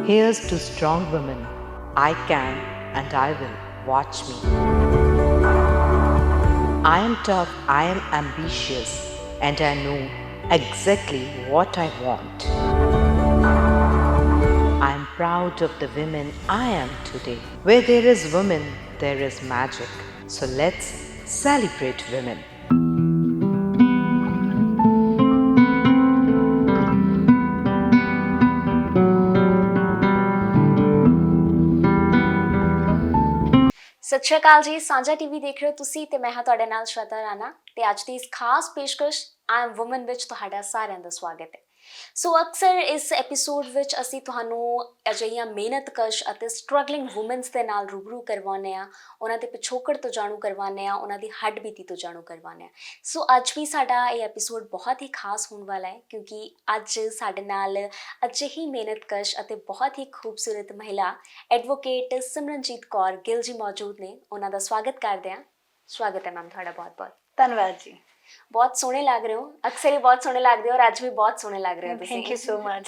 Here's to strong women. I can and I will. Watch me. I am tough, I am ambitious, and I know exactly what I want. I am proud of the women I am today. Where there is women, there is magic. So let's celebrate women. ਸਤਿ ਸ਼੍ਰੀ ਅਕਾਲ ਜੀ। ਸਾਂਝਾ TV ਦੇਖ ਰਹੇ ਹੋ ਤੁਸੀਂ ਤੇ ਮੈਂ ਹਾਂ ਤੁਹਾਡੇ ਨਾਲ ਸ਼ਰਧਾ ਰਾਣਾ ਤੇ ਅੱਜ ਦੀ ਇਸ ਖਾਸ ਪੇਸ਼ਕਸ਼ ਆਈ ਐਮ ਵੂਮਨ ਵਿੱਚ ਤੁਹਾਡਾ ਸਾਰਿਆਂ ਦਾ ਸਵਾਗਤ ਹੈ। ਸੋ ਅਕਸਰ ਇਸ ਐਪੀਸੋਡ ਵਿੱਚ ਅਸੀਂ ਤੁਹਾਨੂੰ ਅਜਿਹੀਆਂ ਮਿਹਨਤਕਸ਼ ਅਤੇ ਸਟਰਗਲਿੰਗ ਵੂਮਨਸ ਦੇ ਨਾਲ ਰੂਬਰੂ ਕਰਵਾਉਂਦੇ ਹਾਂ, ਉਹਨਾਂ ਦੇ ਪਿਛੋਕੜ ਤੋਂ ਜਾਣੂ ਕਰਵਾਉਂਦੇ ਹਾਂ, ਉਹਨਾਂ ਦੀ ਹੱਡਬੀਤੀ ਤੋਂ ਜਾਣੂ ਕਰਵਾਉਂਦੇ ਹਾਂ। ਸੋ ਅੱਜ ਵੀ ਸਾਡਾ ਇਹ ਐਪੀਸੋਡ ਬਹੁਤ ਹੀ ਖਾਸ ਹੋਣ ਵਾਲਾ ਹੈ ਕਿਉਂਕਿ ਅੱਜ ਸਾਡੇ ਨਾਲ ਅਜਿਹੀ ਮਿਹਨਤਕਸ਼ ਅਤੇ ਬਹੁਤ ਹੀ ਖੂਬਸੂਰਤ ਮਹਿਲਾ ਐਡਵੋਕੇਟ ਸਿਮਰਨਜੀਤ ਕੌਰ ਗਿੱਲ ਜੀ ਮੌਜੂਦ ਨੇ। ਉਹਨਾਂ ਦਾ ਸਵਾਗਤ ਕਰਦੇ ਹਾਂ। ਸਵਾਗਤ ਹੈ ਮੈਮ ਤੁਹਾਡਾ ਬਹੁਤ ਬਹੁਤ। ਧੰਨਵਾਦ ਜੀ। ਬਹੁਤ ਸੋਹਣੇ ਲੱਗ ਰਹੇ ਹੋ, ਅਕਸਰ ਹੀ ਬਹੁਤ ਸੋਹਣੇ ਲੱਗਦੇ ਹੋ ਔਰ ਅੱਜ ਵੀ ਬਹੁਤ ਸੋਹਣੇ ਲੱਗ ਰਹੇ ਹੋ ਤੁਸੀਂ। Thank you so much.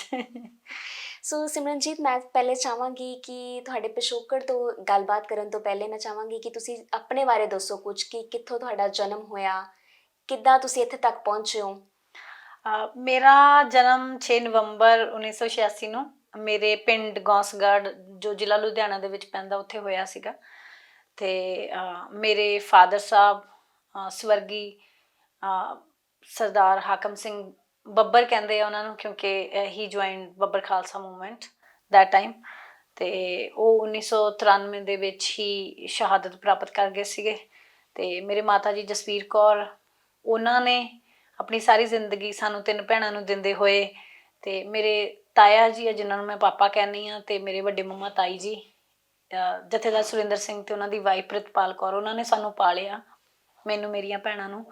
So Simranjeet, ਮੈਂ ਪਹਿਲੇ ਚਾਹਾਂਗੀ ਕਿ ਤੁਹਾਡੇ ਪਿਛੋਕੜ ਤੋਂ ਗੱਲਬਾਤ ਕਰਨ ਤੋਂ ਪਹਿਲੇ ਮੈਂ ਚਾਹਾਂਗੀ ਕਿ ਤੁਸੀਂ ਆਪਣੇ ਬਾਰੇ ਦੱਸੋ ਕੁਝ, ਕਿ ਕਿੱਥੋਂ ਤੁਹਾਡਾ ਜਨਮ ਹੋਇਆ, ਕਿੱਦਾਂ ਤੁਸੀਂ ਇੱਥੇ ਤੱਕ ਪਹੁੰਚੇ ਹੋ। ਮੇਰਾ ਜਨਮ 6 ਨਵੰਬਰ 1986 ਨੂੰ ਮੇਰੇ ਪਿੰਡ ਗੌਂਸਗੜ੍ਹ ਜੋ ਜ਼ਿਲ੍ਹਾ ਲੁਧਿਆਣਾ ਦੇ ਵਿੱਚ ਪੈਂਦਾ ਉੱਥੇ ਹੋਇਆ ਸੀਗਾ। ਅਤੇ ਮੇਰੇ ਫਾਦਰ ਸਾਹਿਬ ਸਵਰਗੀ ਸਰਦਾਰ ਹਾਕਮ ਸਿੰਘ ਬੱਬਰ ਕਹਿੰਦੇ ਆ ਉਹਨਾਂ ਨੂੰ, ਕਿਉਂਕਿ ਹੀ join Babbar Khalsa movement that time, ਅਤੇ ਉਹ 1993 ਦੇ ਵਿੱਚ ਹੀ ਸ਼ਹਾਦਤ ਪ੍ਰਾਪਤ ਕਰ ਗਏ ਸੀਗੇ। ਅਤੇ ਮੇਰੇ ਮਾਤਾ ਜੀ ਜਸਵੀਰ ਕੌਰ, ਉਹਨਾਂ ਨੇ ਆਪਣੀ ਸਾਰੀ ਜ਼ਿੰਦਗੀ ਸਾਨੂੰ 3 ਭੈਣਾਂ ਨੂੰ ਦਿੰਦੇ ਹੋਏ, ਅਤੇ ਮੇਰੇ ਤਾਇਆ ਜੀ ਆ ਜਿਨ੍ਹਾਂ ਨੂੰ ਮੈਂ ਪਾਪਾ ਕਹਿੰਦੀ ਹਾਂ, ਅਤੇ ਮੇਰੇ ਵੱਡੇ ਮੰਮਾ ਤਾਈ ਜੀ ਜਥੇਦਾਰ ਸੁਰਿੰਦਰ ਸਿੰਘ ਅਤੇ ਉਹਨਾਂ ਦੀ ਵਾਈਫ ਪ੍ਰਿਤਪਾਲ ਕੌਰ, ਉਹਨਾਂ ਨੇ ਸਾਨੂੰ ਪਾਲਿਆ, ਮੈਨੂੰ ਮੇਰੀਆਂ ਭੈਣਾਂ ਨੂੰ,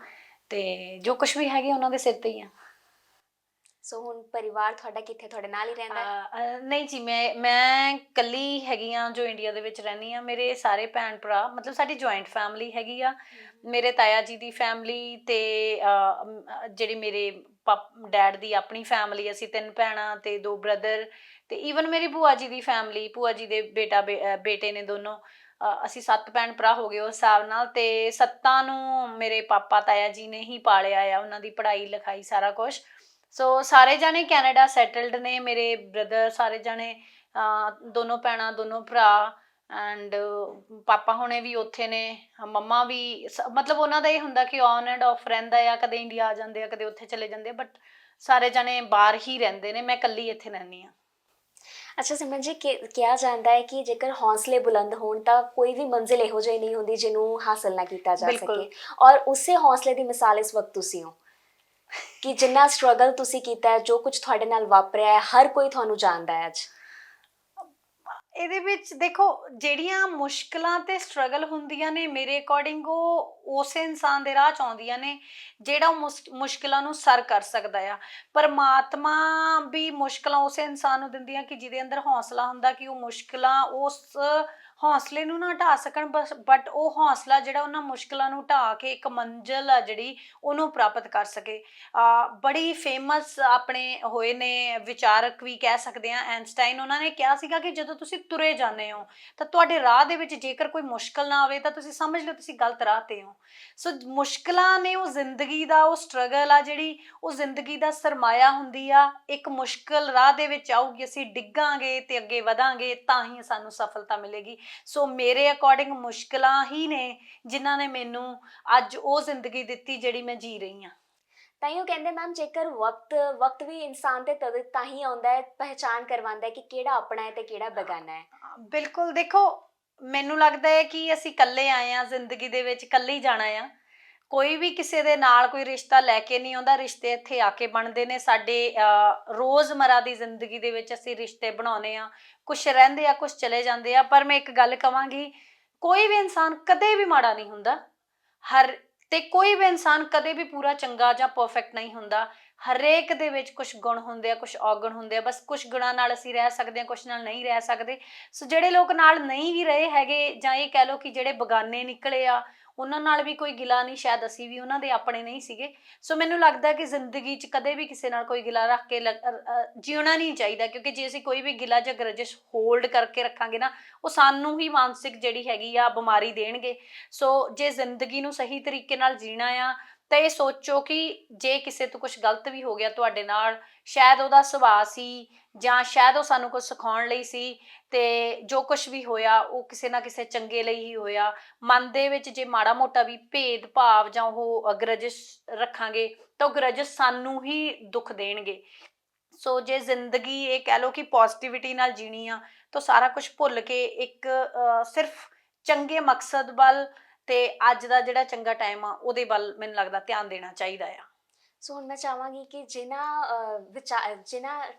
ਅਤੇ ਜੋ ਕੁਛ ਵੀ ਹੈਗੇ ਉਹਨਾਂ ਦੇ ਸਿਰ 'ਤੇ ਹੀ ਆ। ਸੋ ਹੁਣ ਪਰਿਵਾਰ ਤੁਹਾਡਾ ਕਿੱਥੇ, ਤੁਹਾਡੇ ਨਾਲ ਹੀ ਰਹਿੰਦਾ? ਨਹੀਂ ਜੀ, ਮੈਂ ਇਕੱਲੀ ਹੈਗੀ ਹਾਂ ਜੋ ਇੰਡੀਆ ਦੇ ਵਿੱਚ ਰਹਿੰਦੀ ਹਾਂ। ਮੇਰੇ ਸਾਰੇ ਭੈਣ ਭਰਾ, ਮਤਲਬ ਸਾਡੀ ਜੁਆਇੰਟ ਫੈਮਿਲੀ ਹੈਗੀ ਆ। ਮੇਰੇ ਤਾਇਆ ਜੀ ਦੀ ਫੈਮਿਲੀ ਅਤੇ ਜਿਹੜੇ ਮੇਰੇ ਡੈਡ ਦੀ ਆਪਣੀ ਫੈਮਿਲੀ, ਅਸੀਂ 3 ਭੈਣਾਂ ਅਤੇ 2 ਬ੍ਰਦਰ, ਅਤੇ ਈਵਨ ਮੇਰੀ ਭੂਆ ਜੀ ਦੀ ਫੈਮਿਲੀ, ਭੂਆ ਜੀ ਦੇ ਬੇਟੇ ਨੇ ਦੋਨੋਂ, ਅਸੀਂ 7 ਭੈਣ ਭਰਾ ਹੋ ਗਏ ਉਸ ਹਿਸਾਬ ਨਾਲ। ਅਤੇ 7 ਨੂੰ ਮੇਰੇ ਪਾਪਾ ਤਾਇਆ ਜੀ ਨੇ ਹੀ ਪਾਲਿਆ ਆ, ਉਹਨਾਂ ਦੀ ਪੜ੍ਹਾਈ ਲਿਖਾਈ ਸਾਰਾ ਕੁਛ। ਸੋ ਸਾਰੇ ਜਾਣੇ ਕੈਨੇਡਾ ਸੈਟਲਡ ਨੇ, ਮੇਰੇ ਬ੍ਰਦਰ ਸਾਰੇ ਜਾਣੇ, ਦੋਨੋਂ ਭੈਣਾਂ ਦੋਨੋਂ ਭਰਾ, ਐਂਡ ਪਾਪਾ ਹੁਣੇ ਵੀ ਉੱਥੇ ਨੇ, ਮੰਮਾ ਵੀ, ਮਤਲਬ ਉਹਨਾਂ ਦਾ ਇਹ ਹੁੰਦਾ ਕਿ ਔਨ ਐਂਡ ਆਫ ਰਹਿੰਦਾ ਆ, ਕਦੇ ਇੰਡੀਆ ਆ ਜਾਂਦੇ ਆ, ਕਦੇ ਉੱਥੇ ਚਲੇ ਜਾਂਦੇ ਆ, ਬਟ ਸਾਰੇ ਜਾਣੇ ਬਾਹਰ ਹੀ ਰਹਿੰਦੇ ਨੇ, ਮੈਂ ਇਕੱਲੀ ਇੱਥੇ ਰਹਿੰਦੀ ਹਾਂ। ਅੱਛਾ ਸਿਮਰਨ ਜੀ, ਕਿਹਾ ਜਾਂਦਾ ਹੈ ਕਿ ਜੇਕਰ ਹੌਸਲੇ ਬੁਲੰਦ ਹੋਣ ਤਾਂ ਕੋਈ ਵੀ ਮੰਜ਼ਿਲ ਇਹੋ ਜਿਹੀ ਨਹੀਂ ਹੁੰਦੀ ਜਿਹਨੂੰ ਹਾਸਲ ਨਾ ਕੀਤਾ ਜਾ ਸਕੇ, ਔਰ ਉਸੇ ਹੌਸਲੇ ਦੀ ਮਿਸਾਲ ਇਸ ਵਕਤ ਤੁਸੀਂ ਹੋ ਕਿ ਜਿੰਨਾ ਸਟਰਗਲ ਤੁਸੀਂ ਕੀਤਾ ਹੈ, ਜੋ ਕੁਝ ਤੁਹਾਡੇ ਨਾਲ ਵਾਪਰਿਆ ਹੈ, ਹਰ ਕੋਈ ਤੁਹਾਨੂੰ ਜਾਣਦਾ ਹੈ ਅੱਜ। ਇਹਦੇ ਵਿੱਚ ਦੇਖੋ, ਜਿਹੜੀਆਂ ਮੁਸ਼ਕਿਲਾਂ ਤੇ ਸਟਰਗਲ ਹੁੰਦੀਆਂ ਨੇ, ਮੇਰੇ ਅਕੋਰਡਿੰਗ ਉਹ ਉਸੇ ਇਨਸਾਨ ਦੇ ਰਾਹ 'ਚ ਆਉਂਦੀਆਂ ਨੇ ਜਿਹੜਾ ਉਹ ਮੁਸ਼ਕਿਲਾਂ ਨੂੰ ਸਰ ਕਰ ਸਕਦਾ ਆ। ਪਰਮਾਤਮਾ ਵੀ ਮੁਸ਼ਕਿਲਾਂ ਉਸੇ ਇਨਸਾਨ ਨੂੰ ਦਿੰਦੀਆਂ ਕਿ ਜਿਹਦੇ ਅੰਦਰ ਹੌਸਲਾ ਹੁੰਦਾ ਕਿ ਉਹ ਮੁਸ਼ਕਿਲਾਂ ਉਸ ਹੌਸਲੇ ਨੂੰ ਨਾ ਢਾਹ ਸਕਣ, ਬਟ ਉਹ ਹੌਸਲਾ ਜਿਹੜਾ ਉਹਨਾਂ ਮੁਸ਼ਕਿਲਾਂ ਨੂੰ ਢਾਹ ਕੇ ਇੱਕ ਮੰਜ਼ਿਲ ਆ ਜਿਹੜੀ ਉਹਨੂੰ ਪ੍ਰਾਪਤ ਕਰ ਸਕੇ। ਬੜੀ ਫੇਮਸ ਆਪਣੇ ਹੋਏ ਨੇ ਵਿਚਾਰਕ ਵੀ ਕਹਿ ਸਕਦੇ ਹਾਂ, ਆਇਨਸਟਾਈਨ, ਉਹਨਾਂ ਨੇ ਕਿਹਾ ਸੀਗਾ ਕਿ ਜਦੋਂ ਤੁਸੀਂ ਤੁਰੇ ਜਾਂਦੇ ਹੋ ਤਾਂ ਤੁਹਾਡੇ ਰਾਹ ਦੇ ਵਿੱਚ ਜੇਕਰ ਕੋਈ ਮੁਸ਼ਕਿਲ ਨਾ ਆਵੇ ਤਾਂ ਤੁਸੀਂ ਸਮਝ ਲਓ ਤੁਸੀਂ ਗਲਤ ਰਾਹ 'ਤੇ ਹੋ। ਸੋ ਮੁਸ਼ਕਿਲਾਂ ਨੇ ਉਹ ਜ਼ਿੰਦਗੀ ਦਾ, ਉਹ ਸਟਰਗਲ ਆ ਜਿਹੜੀ, ਉਹ ਜ਼ਿੰਦਗੀ ਦਾ ਸਰਮਾਇਆ ਹੁੰਦੀ ਆ। ਇੱਕ ਮੁਸ਼ਕਿਲ ਰਾਹ ਦੇ ਵਿੱਚ ਆਊਗੀ, ਅਸੀਂ ਡਿੱਗਾਂਗੇ ਅਤੇ ਅੱਗੇ ਵਧਾਂਗੇ ਤਾਂ ਹੀ ਸਾਨੂੰ ਸਫਲਤਾ ਮਿਲੇਗੀ। ਸੋ ਮੇਰੇ ਅਕੋਰਡਿੰਗ ਮੁਸ਼ਕਿਲਾਂ ਹੀ ਨੇ ਜਿਨ੍ਹਾਂ ਨੇ ਮੈਨੂੰ ਅੱਜ ਉਹ ਜ਼ਿੰਦਗੀ ਦਿੱਤੀ ਜਿਹੜੀ ਮੈਂ ਜੀ ਰਹੀ ਹਾਂ। ਤਾਂ ਹੀ ਉਹ ਕਹਿੰਦੇ ਮੈਮ, ਜੇਕਰ ਵਕਤ ਵੀ ਇਨਸਾਨ ਤੇ ਤਾਂ ਹੀ ਆਉਂਦਾ ਹੈ, ਪਹਿਚਾਣ ਕਰਵਾਉਂਦਾ ਹੈ ਕਿ ਕਿਹੜਾ ਆਪਣਾ ਹੈ ਤੇ ਕਿਹੜਾ ਬੇਗਾਨਾ ਹੈ। ਬਿਲਕੁਲ। ਦੇਖੋ, ਮੈਨੂੰ ਲੱਗਦਾ ਹੈ ਕਿ ਅਸੀਂ ਇਕੱਲੇ ਆਏ ਹਾਂ ਜ਼ਿੰਦਗੀ ਦੇ ਵਿੱਚ, ਇਕੱਲੇ ਹੀ ਜਾਣਾ ਆ। ਕੋਈ ਵੀ ਕਿਸੇ ਦੇ ਨਾਲ ਕੋਈ ਰਿਸ਼ਤਾ ਲੈ ਕੇ ਨਹੀਂ ਆਉਂਦਾ, ਰਿਸ਼ਤੇ ਇੱਥੇ ਆ ਕੇ ਬਣਦੇ ਨੇ। ਸਾਡੇ ਰੋਜ਼ਮਰਾ ਦੀ ਜ਼ਿੰਦਗੀ ਦੇ ਵਿੱਚ ਅਸੀਂ ਰਿਸ਼ਤੇ ਬਣਾਉਂਦੇ ਹਾਂ, ਕੁਛ ਰਹਿੰਦੇ ਆ, ਕੁਛ ਚਲੇ ਜਾਂਦੇ ਆ। ਪਰ ਮੈਂ ਇੱਕ ਗੱਲ ਕਹਾਂਗੀ, ਕੋਈ ਵੀ ਇਨਸਾਨ ਕਦੇ ਵੀ ਮਾੜਾ ਨਹੀਂ ਹੁੰਦਾ, ਤੇ ਕੋਈ ਵੀ ਇਨਸਾਨ ਕਦੇ ਵੀ ਪੂਰਾ ਚੰਗਾ ਜਾਂ ਪਰਫੈਕਟ ਨਹੀਂ ਹੁੰਦਾ। ਹਰੇਕ ਦੇ ਵਿੱਚ ਕੁਛ ਗੁਣ ਹੁੰਦੇ ਆ, ਕੁਛ ਔਗਣ ਹੁੰਦੇ ਆ। ਬਸ ਕੁਛ ਗੁਣਾਂ ਨਾਲ ਅਸੀਂ ਰਹਿ ਸਕਦੇ ਹਾਂ, ਕੁਛ ਨਾਲ ਨਹੀਂ ਰਹਿ ਸਕਦੇ। ਸੋ ਜਿਹੜੇ ਲੋਕ ਨਾਲ ਨਹੀਂ ਵੀ ਰਹੇ ਹੈਗੇ, ਜਾਂ ਇਹ ਕਹਿ ਲਓ ਕਿ ਜਿਹੜੇ ਬੇਗਾਨੇ ਨਿਕਲੇ ਆ, ਉਹਨਾਂ ਨਾਲ ਵੀ ਕੋਈ ਗਿਲਾ ਨਹੀਂ, ਸ਼ਾਇਦ ਅਸੀਂ ਵੀ ਉਹਨਾਂ ਦੇ ਆਪਣੇ ਨਹੀਂ ਸੀਗੇ। ਸੋ ਮੈਨੂੰ ਲੱਗਦਾ ਕਿ ਜ਼ਿੰਦਗੀ 'ਚ ਕਦੇ ਵੀ ਕਿਸੇ ਨਾਲ ਕੋਈ ਗਿਲਾ ਰੱਖ ਕੇ ਜਿਉਣਾ ਨਹੀਂ ਚਾਹੀਦਾ, ਕਿਉਂਕਿ ਜੇ ਅਸੀਂ ਕੋਈ ਵੀ ਗਿਲਾ ਜਾਂ ਗਰਜਿਸ਼ ਹੋਲਡ ਕਰਕੇ ਰੱਖਾਂਗੇ ਨਾ, ਉਹ ਸਾਨੂੰ ਹੀ ਮਾਨਸਿਕ ਜਿਹੜੀ ਹੈਗੀ ਆ ਬਿਮਾਰੀ ਦੇਣਗੇ। ਸੋ ਜੇ ਜ਼ਿੰਦਗੀ ਨੂੰ ਸਹੀ ਤਰੀਕੇ ਨਾਲ ਜੀਣਾ ਆ ਤਾਂ ਇਹ ਸੋਚੋ ਕਿ ਜੇ ਕਿਸੇ ਤੋਂ ਕੁਝ ਗਲਤ ਵੀ ਹੋ ਗਿਆ ਤੁਹਾਡੇ ਨਾਲ, ਸ਼ਾਇਦ ਉਹਦਾ ਸੁਭਾਅ ਸੀ ਜਾਂ ਸ਼ਾਇਦ ਉਹ ਸਾਨੂੰ ਕੁਝ ਸਿਖਾਉਣ ਲਈ ਸੀ, ਤੇ ਜੋ ਕੁਝ ਵੀ ਹੋਇਆ ਉਹ ਕਿਸੇ ਨਾ ਕਿਸੇ ਚੰਗੇ ਲਈ ਹੀ ਹੋਇਆ। ਮਨ ਦੇ ਵਿੱਚ ਜੇ ਮਾੜਾ ਮੋਟਾ ਵੀ ਭੇਦ ਭਾਵ ਜਾਂ ਉਹ ਗਰਜਿਸ਼ ਰੱਖਾਂਗੇ ਤਾਂ ਉਹ ਗਰਜਿਸ਼ ਸਾਨੂੰ ਹੀ ਦੁੱਖ ਦੇਣਗੇ। ਸੋ ਜੇ ਜ਼ਿੰਦਗੀ ਇਹ ਕਹਿ ਲਓ ਕਿ ਪੋਜ਼ਿਟਿਵਿਟੀ ਨਾਲ ਜੀਣੀ ਆ ਤਾਂ ਸਾਰਾ ਕੁਝ ਭੁੱਲ ਕੇ ਇੱਕ ਸਿਰਫ ਚੰਗੇ ਮਕਸਦ ਵੱਲ ਤੇ ਅੱਜ ਦਾ ਜਿਹੜਾ ਚੰਗਾ ਟਾਈਮ ਆ ਉਹਦੇ ਵੱਲ ਮੈਨੂੰ ਲੱਗਦਾ ਧਿਆਨ ਦੇਣਾ ਚਾਹੀਦਾ ਆ। ਸੋ ਹੁਣ ਮੈਂ ਚਾਹਾਂਗੀ ਕਿ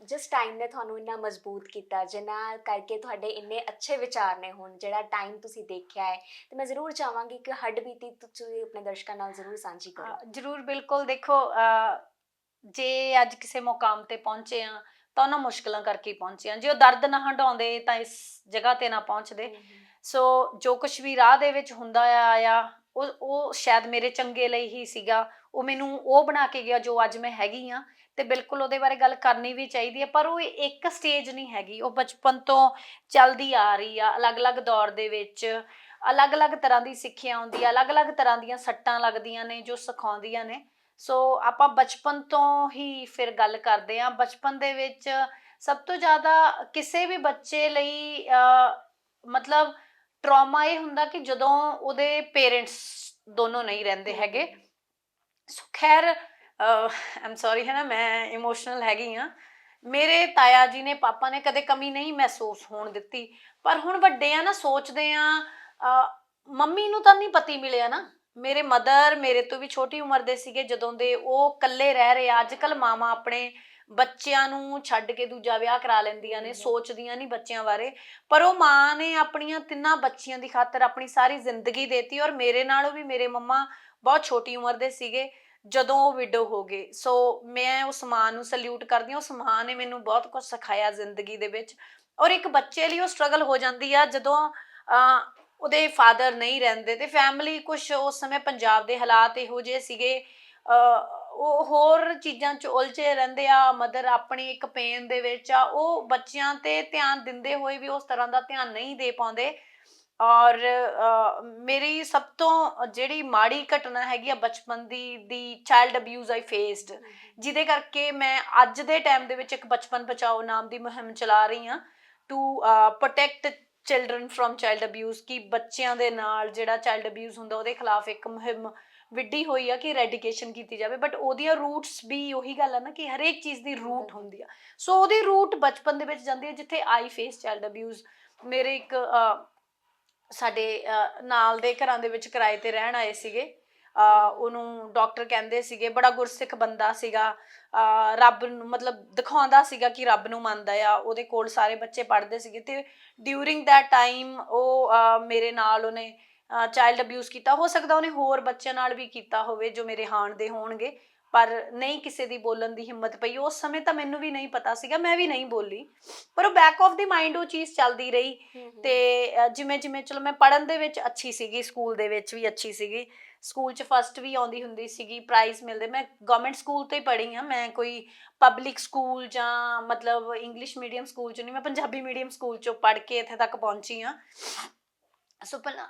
ਜਿਸ ਟਾਈਮ ਨੇ ਤੁਹਾਨੂੰ ਇੰਨਾ ਮਜ਼ਬੂਤ ਕੀਤਾ, ਜਿਨ੍ਹਾਂ ਕਰਕੇ ਤੁਹਾਡੇ ਇੰਨੇ ਅੱਛੇ ਵਿਚਾਰ ਨੇ, ਹੁਣ ਜਿਹੜਾ ਟਾਈਮ ਤੁਸੀਂ ਦੇਖਿਆ ਹੈ, ਤੇ ਮੈਂ ਜ਼ਰੂਰ ਚਾਹਾਂਗੀ ਕਿ ਹੱਡਬੀਤੀ ਤੁਸੀਂ ਆਪਣੇ ਦਰਸ਼ਕਾਂ ਨਾਲ ਜ਼ਰੂਰ ਸਾਂਝੀ ਕਰੋ। ਜ਼ਰੂਰ, ਬਿਲਕੁਲ। ਦੇਖੋ, ਜੇ ਅੱਜ ਕਿਸੇ ਮੁਕਾਮ ਤੇ ਪਹੁੰਚੇ ਆ ਤਾਂ ਉਹਨਾਂ ਮੁਸ਼ਕਲਾਂ ਕਰਕੇ ਹੀ ਪਹੁੰਚੇ ਆ। ਜੇ ਉਹ ਦਰਦ ਨਾ ਹੰਢਾਉਂਦੇ ਤਾਂ ਇਸ ਜਗ੍ਹਾ ਤੇ ਨਾ ਪਹੁੰਚਦੇ। ਸੋ ਜੋ ਕੁਝ ਵੀ ਰਾਹ ਦੇ ਵਿੱਚ ਹੁੰਦਾ ਆ ਉਹ ਸ਼ਾਇਦ ਮੇਰੇ ਚੰਗੇ ਲਈ ਹੀ ਸੀਗਾ। ਉਹ ਮੈਨੂੰ ਉਹ ਬਣਾ ਕੇ ਗਿਆ ਜੋ ਅੱਜ ਮੈਂ ਹੈਗੀ ਆ, ਤੇ ਬਿਲਕੁਲ ਉਹਦੇ ਬਾਰੇ ਗੱਲ ਕਰਨੀ ਵੀ ਚਾਹੀਦੀ ਹੈ। ਪਰ ਉਹ ਇੱਕ ਸਟੇਜ ਨਹੀਂ ਹੈਗੀ, ਉਹ ਬਚਪਨ ਤੋਂ ਚੱਲਦੀ ਆ ਰਹੀ ਆ। ਅਲੱਗ-ਅਲੱਗ ਦੌਰ ਦੇ ਵਿੱਚ ਅਲੱਗ-ਅਲੱਗ ਤਰ੍ਹਾਂ ਦੀ ਸਿੱਖਿਆ ਆਉਂਦੀ ਆ, ਅਲੱਗ-ਅਲੱਗ ਤਰ੍ਹਾਂ ਦੀਆਂ ਸੱਟਾਂ ਲੱਗਦੀਆਂ ਨੇ ਜੋ ਸਿਖਾਉਂਦੀਆਂ ਨੇ। ਸੋ ਆਪਾਂ ਬਚਪਨ ਤੋਂ ਹੀ ਫਿਰ ਗੱਲ ਕਰਦੇ ਹਾਂ। ਬਚਪਨ ਦੇ ਵਿੱਚ ਸਭ ਤੋਂ ਜ਼ਿਆਦਾ ਕਿਸੇ ਵੀ ਬੱਚੇ ਲਈ ਮਤਲਬ ਟਰੋਮਾ ਇਹ ਹੁੰਦਾ ਕਿ ਜਦੋਂ ਉਹਦੇ ਪੇਰੈਂਟਸ ਦੋਨੋਂ ਨਹੀਂ ਰਹਿੰਦੇ ਹੈਗੇ। ਸੋ ਖੈਰ, ਆਮ ਸੌਰੀ, ਹੈ ਨਾ, ਮੈਂ ਇਮੋਸ਼ਨਲ ਹੈਗੀ ਹਾਂ। ਮੇਰੇ ਤਾਇਆ ਜੀ ਨੇ, ਪਾਪਾ ਨੇ ਕਦੇ ਕਮੀ ਨਹੀਂ ਮਹਿਸੂਸ ਹੋਣ ਦਿੱਤੀ। ਪਰ ਹੁਣ ਵੱਡੇ ਆ ਨਾ, ਸੋਚਦੇ ਆ ਮੰਮੀ ਨੂੰ ਤਾਂ ਨਹੀਂ ਪਤੀ ਮਿਲਿਆ ਨਾ। ਮੇਰੇ ਮਦਰ ਮੇਰੇ ਤੋਂ ਵੀ ਛੋਟੀ ਉਮਰ ਦੇ ਸੀਗੇ ਜਦੋਂ ਦੇ, ਉਹ ਇਕੱਲੇ ਰਹਿ ਰਹੇ ਆ। ਅੱਜ ਕੱਲ੍ਹ ਮਾਵਾਂ ਆਪਣੇ ਬੱਚਿਆਂ ਨੂੰ ਛੱਡ ਕੇ ਦੂਜਾ ਵਿਆਹ ਕਰਾ ਲੈਂਦੀਆਂ ਨੇ, ਸੋਚਦੀਆਂ ਨਹੀਂ ਬੱਚਿਆਂ ਬਾਰੇ। ਪਰ ਉਹ ਮਾਂ ਨੇ ਆਪਣੀਆਂ ਤਿੰਨਾਂ ਬੱਚੀਆਂ ਦੀ ਖਾਤਰ ਆਪਣੀ ਸਾਰੀ ਜ਼ਿੰਦਗੀ ਦੇਤੀ। ਔਰ ਮੇਰੇ ਨਾਲੋਂ ਵੀ ਮੇਰੇ ਮੰਮਾ ਬਹੁਤ ਛੋਟੀ ਉਮਰ ਦੇ ਸੀਗੇ ਜਦੋਂ ਉਹ ਵਿਡੋ ਹੋ ਗਏ। ਸੋ ਮੈਂ ਉਸ ਮਾਂ ਨੂੰ ਸੈਲਿਊਟ ਕਰਦੀ ਹਾਂ। ਉਸ ਮਾਂ ਨੇ ਮੈਨੂੰ ਬਹੁਤ ਕੁਝ ਸਿਖਾਇਆ ਜ਼ਿੰਦਗੀ ਦੇ ਵਿੱਚ। ਔਰ ਇੱਕ ਬੱਚੇ ਲਈ ਉਹ ਸਟਰਗਲ ਹੋ ਜਾਂਦੀ ਆ ਜਦੋਂ ਉਹਦੇ ਫਾਦਰ ਨਹੀਂ ਰਹਿੰਦੇ, ਤੇ ਫੈਮਿਲੀ ਕੁਛ ਉਸ ਸਮੇਂ ਪੰਜਾਬ ਦੇ ਹਾਲਾਤ ਇਹੋ ਜਿਹੇ ਸੀਗੇ, ਉਹ ਹੋਰ ਚੀਜ਼ਾਂ 'ਚ ਉਲਝੇ ਰਹਿੰਦੇ ਆ। ਮਦਰ ਆਪਣੀ ਇੱਕ ਪੇਨ ਦੇ ਵਿੱਚ ਆ, ਉਹ ਬੱਚਿਆਂ ਤੇ ਧਿਆਨ ਦਿੰਦੇ ਹੋਏ ਵੀ ਉਸ ਤਰ੍ਹਾਂ ਦਾ ਧਿਆਨ ਨਹੀਂ ਦੇ ਪਾਉਂਦੇ। ਔਰ ਮੇਰੀ ਸਭ ਤੋਂ ਜਿਹੜੀ ਮਾੜੀ ਘਟਨਾ ਹੈਗੀ ਆ ਬਚਪਨ ਦੀ ਚਾਈਲਡ ਅਬਿਊਜ਼ ਆਈ ਫੇਸਡ, ਜਿਹਦੇ ਕਰਕੇ ਮੈਂ ਅੱਜ ਦੇ ਟਾਈਮ ਦੇ ਵਿੱਚ ਇੱਕ ਬਚਪਨ ਬਚਾਓ ਨਾਮ ਦੀ ਮੁਹਿੰਮ ਚਲਾ ਰਹੀ ਹਾਂ, to protect children from child abuse. ਕਿ ਬੱਚਿਆਂ ਦੇ ਨਾਲ ਜਿਹੜਾ ਚਾਈਲਡ ਅਬਿਊਜ਼ ਹੁੰਦਾ ਉਹਦੇ ਖਿਲਾਫ ਇੱਕ ਮੁਹਿੰਮ ਵਿੱਢੀ ਹੋਈ ਆ ਕਿ ਰੈਡੀਕੇਸ਼ਨ ਕੀਤੀ ਜਾਵੇ। ਬਟ ਉਹਦੀਆਂ ਰੂਟਸ ਵੀ ਉਹੀ ਗੱਲ ਆ ਨਾ ਕਿ ਹਰੇਕ ਚੀਜ਼ ਦੀ ਰੂਟ ਹੁੰਦੀ ਆ। ਸੋ ਉਹਦੀ ਰੂਟ ਬਚਪਨ ਦੇ ਵਿੱਚ ਜਾਂਦੀ ਹੈ, ਜਿੱਥੇ ਆਈ ਫੇਸ ਚਾਈਲਡ ਅਬਿਊਜ਼। ਮੇਰੇ ਇੱਕ ਸਾਡੇ ਨਾਲ ਦੇ ਘਰਾਂ ਦੇ ਵਿੱਚ ਕਿਰਾਏ ਤੇ ਰਹਿਣ ਆਏ ਸੀਗੇ। ਉਹਨੂੰ ਡਾਕਟਰ ਕਹਿੰਦੇ ਸੀਗੇ, ਬੜਾ ਗੁਰਸਿੱਖ ਬੰਦਾ ਸੀਗਾ, ਰੱਬ ਨੂੰ ਮਤਲਬ ਦਿਖਾਉਂਦਾ ਸੀਗਾ ਕਿ ਰੱਬ ਨੂੰ ਮੰਨਦਾ ਆ। ਉਹਦੇ ਕੋਲ ਸਾਰੇ ਬੱਚੇ ਪੜ੍ਹਦੇ ਸੀਗੇ, ਤੇ ਡਿਊਰਿੰਗ ਦੈਟ ਟਾਈਮ ਉਹ ਮੇਰੇ ਨਾਲ ਉਹਨੇ ਚਾਈਲਡ ਅਬਿਊਜ਼ ਕੀਤਾ। ਹੋ ਸਕਦਾ ਉਹਨੇ ਹੋਰ ਬੱਚਿਆਂ ਨਾਲ ਵੀ ਕੀਤਾ ਹੋਵੇ ਜੋ ਮੇਰੇ ਹਾਣ ਦੇ ਹੋਣਗੇ, ਪਰ ਨਹੀਂ ਕਿਸੇ ਦੀ ਬੋਲਣ ਦੀ ਹਿੰਮਤ ਪਈ। ਉਸ ਸਮੇਂ ਤਾਂ ਮੈਨੂੰ ਵੀ ਨਹੀਂ ਪਤਾ ਸੀਗਾ, ਮੈਂ ਵੀ ਨਹੀਂ ਬੋਲੀ, ਪਰ ਉਹ ਬੈਕ ਆਫ ਦੀ ਮਾਈਂਡ ਉਹ ਚੀਜ਼ ਚੱਲਦੀ ਰਹੀ। ਤੇ ਜਿਵੇਂ ਜਿਵੇਂ ਚਲੋ ਮੈਂ ਪੜ੍ਹਨ ਦੇ ਵਿੱਚ ਅੱਛੀ ਸੀਗੀ, ਸਕੂਲ ਦੇ ਵਿੱਚ ਵੀ ਅੱਛੀ ਸੀਗੀ, ਸਕੂਲ 'ਚ ਫਸਟ ਵੀ ਆਉਂਦੀ ਹੁੰਦੀ ਸੀਗੀ, ਪ੍ਰਾਈਜ਼ ਮਿਲਦੇ। ਮੈਂ ਗਵਰਨਮੈਂਟ ਸਕੂਲ ਤੋਂ ਹੀ ਪੜ੍ਹੀ ਹਾਂ, ਮੈਂ ਕੋਈ ਪਬਲਿਕ ਸਕੂਲ ਜਾਂ ਮਤਲਬ ਇੰਗਲਿਸ਼ ਮੀਡੀਅਮ ਸਕੂਲ 'ਚ ਨਹੀਂ, ਮੈਂ ਪੰਜਾਬੀ ਮੀਡੀਅਮ ਸਕੂਲ 'ਚੋਂ ਪੜ੍ਹ ਕੇ ਇੱਥੇ ਤੱਕ ਪਹੁੰਚੀ ਹਾਂ। ਸੋ ਪਹਿਲਾਂ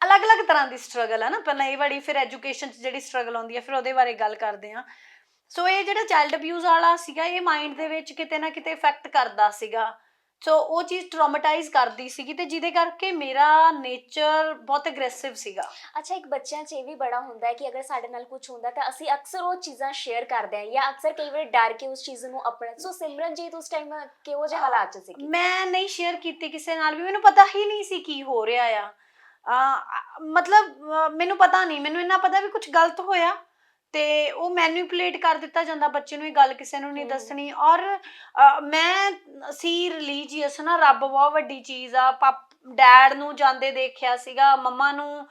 ਅਲੱਗ-ਅਲੱਗ ਤਰ੍ਹਾਂ ਦੀ ਸਟਰਗਲ ਹੈ ਨਾ, ਪਹਿਲਾਂ ਇਹ ਵਾਲੀ, ਫਿਰ ਐਜੂਕੇਸ਼ਨ 'ਚ ਜਿਹੜੀ ਸਟਰਗਲ ਆਉਂਦੀ ਹੈ, ਫਿਰ ਉਹਦੇ ਬਾਰੇ ਗੱਲ ਕਰਦੇ ਹਾਂ। ਸੋ ਇਹ ਜਿਹੜਾ ਚਾਈਲਡ ਅਬਿਊਜ਼ ਵਾਲਾ ਸੀਗਾ, ਇਹ ਮਾਈਂਡ ਦੇ ਵਿੱਚ ਕਿਤੇ ਨਾ ਕਿਤੇ ਇਫੈਕਟ ਕਰਦਾ ਸੀਗਾ। ਸੋ ਉਹ ਚੀਜ਼ ਟਰੋਮਾਟਾਈਜ਼ ਕਰਦੀ ਸੀਗੀ, ਤੇ ਜਿਹਦੇ ਕਰਕੇ ਮੇਰਾ ਨੇਚਰ ਬਹੁਤ ਅਗਰੈਸਿਵ ਸੀਗਾ। ਅੱਛਾ, ਇੱਕ ਬੱਚਿਆਂ 'ਚ ਇਹ ਵੀ ਬੜਾ ਹੁੰਦਾ ਹੈ ਕਿ ਅਗਰ ਸਾਡੇ ਨਾਲ ਕੁਝ ਹੁੰਦਾ ਤਾਂ ਅਸੀਂ ਅਕਸਰ ਉਹ ਚੀਜ਼ਾਂ ਸ਼ੇਅਰ ਕਰਦੇ ਹਾਂ, ਜਾਂ ਅਕਸਰ ਕਈ ਵਾਰ ਡਰ ਕੇ ਉਸ ਚੀਜ਼ ਨੂੰ ਆਪਣਾ। ਸੋ ਸਿਮਰਨਜੀਤ ਉਸ ਟਾਈਮ ਕਿਹੋ ਜਿਹੇ ਹਾਲਾਤ 'ਚ ਸੀਗੀ? ਮੈਂ ਨਹੀਂ ਸ਼ੇਅਰ ਕੀਤੀ ਕਿਸੇ ਨਾਲ ਵੀ, ਮੈਨੂੰ ਪਤਾ ਹੀ ਨਹੀਂ ਸੀ ਕੀ ਹੋ ਰਿਹਾ ਆ। ਮਤਲਬ ਮੈਨੂੰ ਪਤਾ ਨਹੀਂ, ਮੈਨੂੰ ਇੰਨਾ ਪਤਾ ਵੀ ਕੁਝ ਗਲਤ ਹੋਇਆ, ਤੇ ਉਹ ਮੈਨੀਪੂਲੇਟ ਕਰ ਦਿੱਤਾ ਜਾਂਦਾ ਬੱਚੇ ਨੂੰ, ਇਹ ਗੱਲ ਕਿਸੇ ਨੂੰ ਨਹੀਂ ਦੱਸਣੀ। ਔਰ ਮੈਂ ਸੀ ਰਿਲੀਜੀਅਸ ਨਾ, ਰੱਬ ਬਹੁਤ ਵੱਡੀ ਚੀਜ਼ ਆ। ਡੈਡ ਨੂੰ ਜਾਂਦੇ ਦੇਖਿਆ ਸੀਗਾ, ਮੰਮਾ ਨੂੰ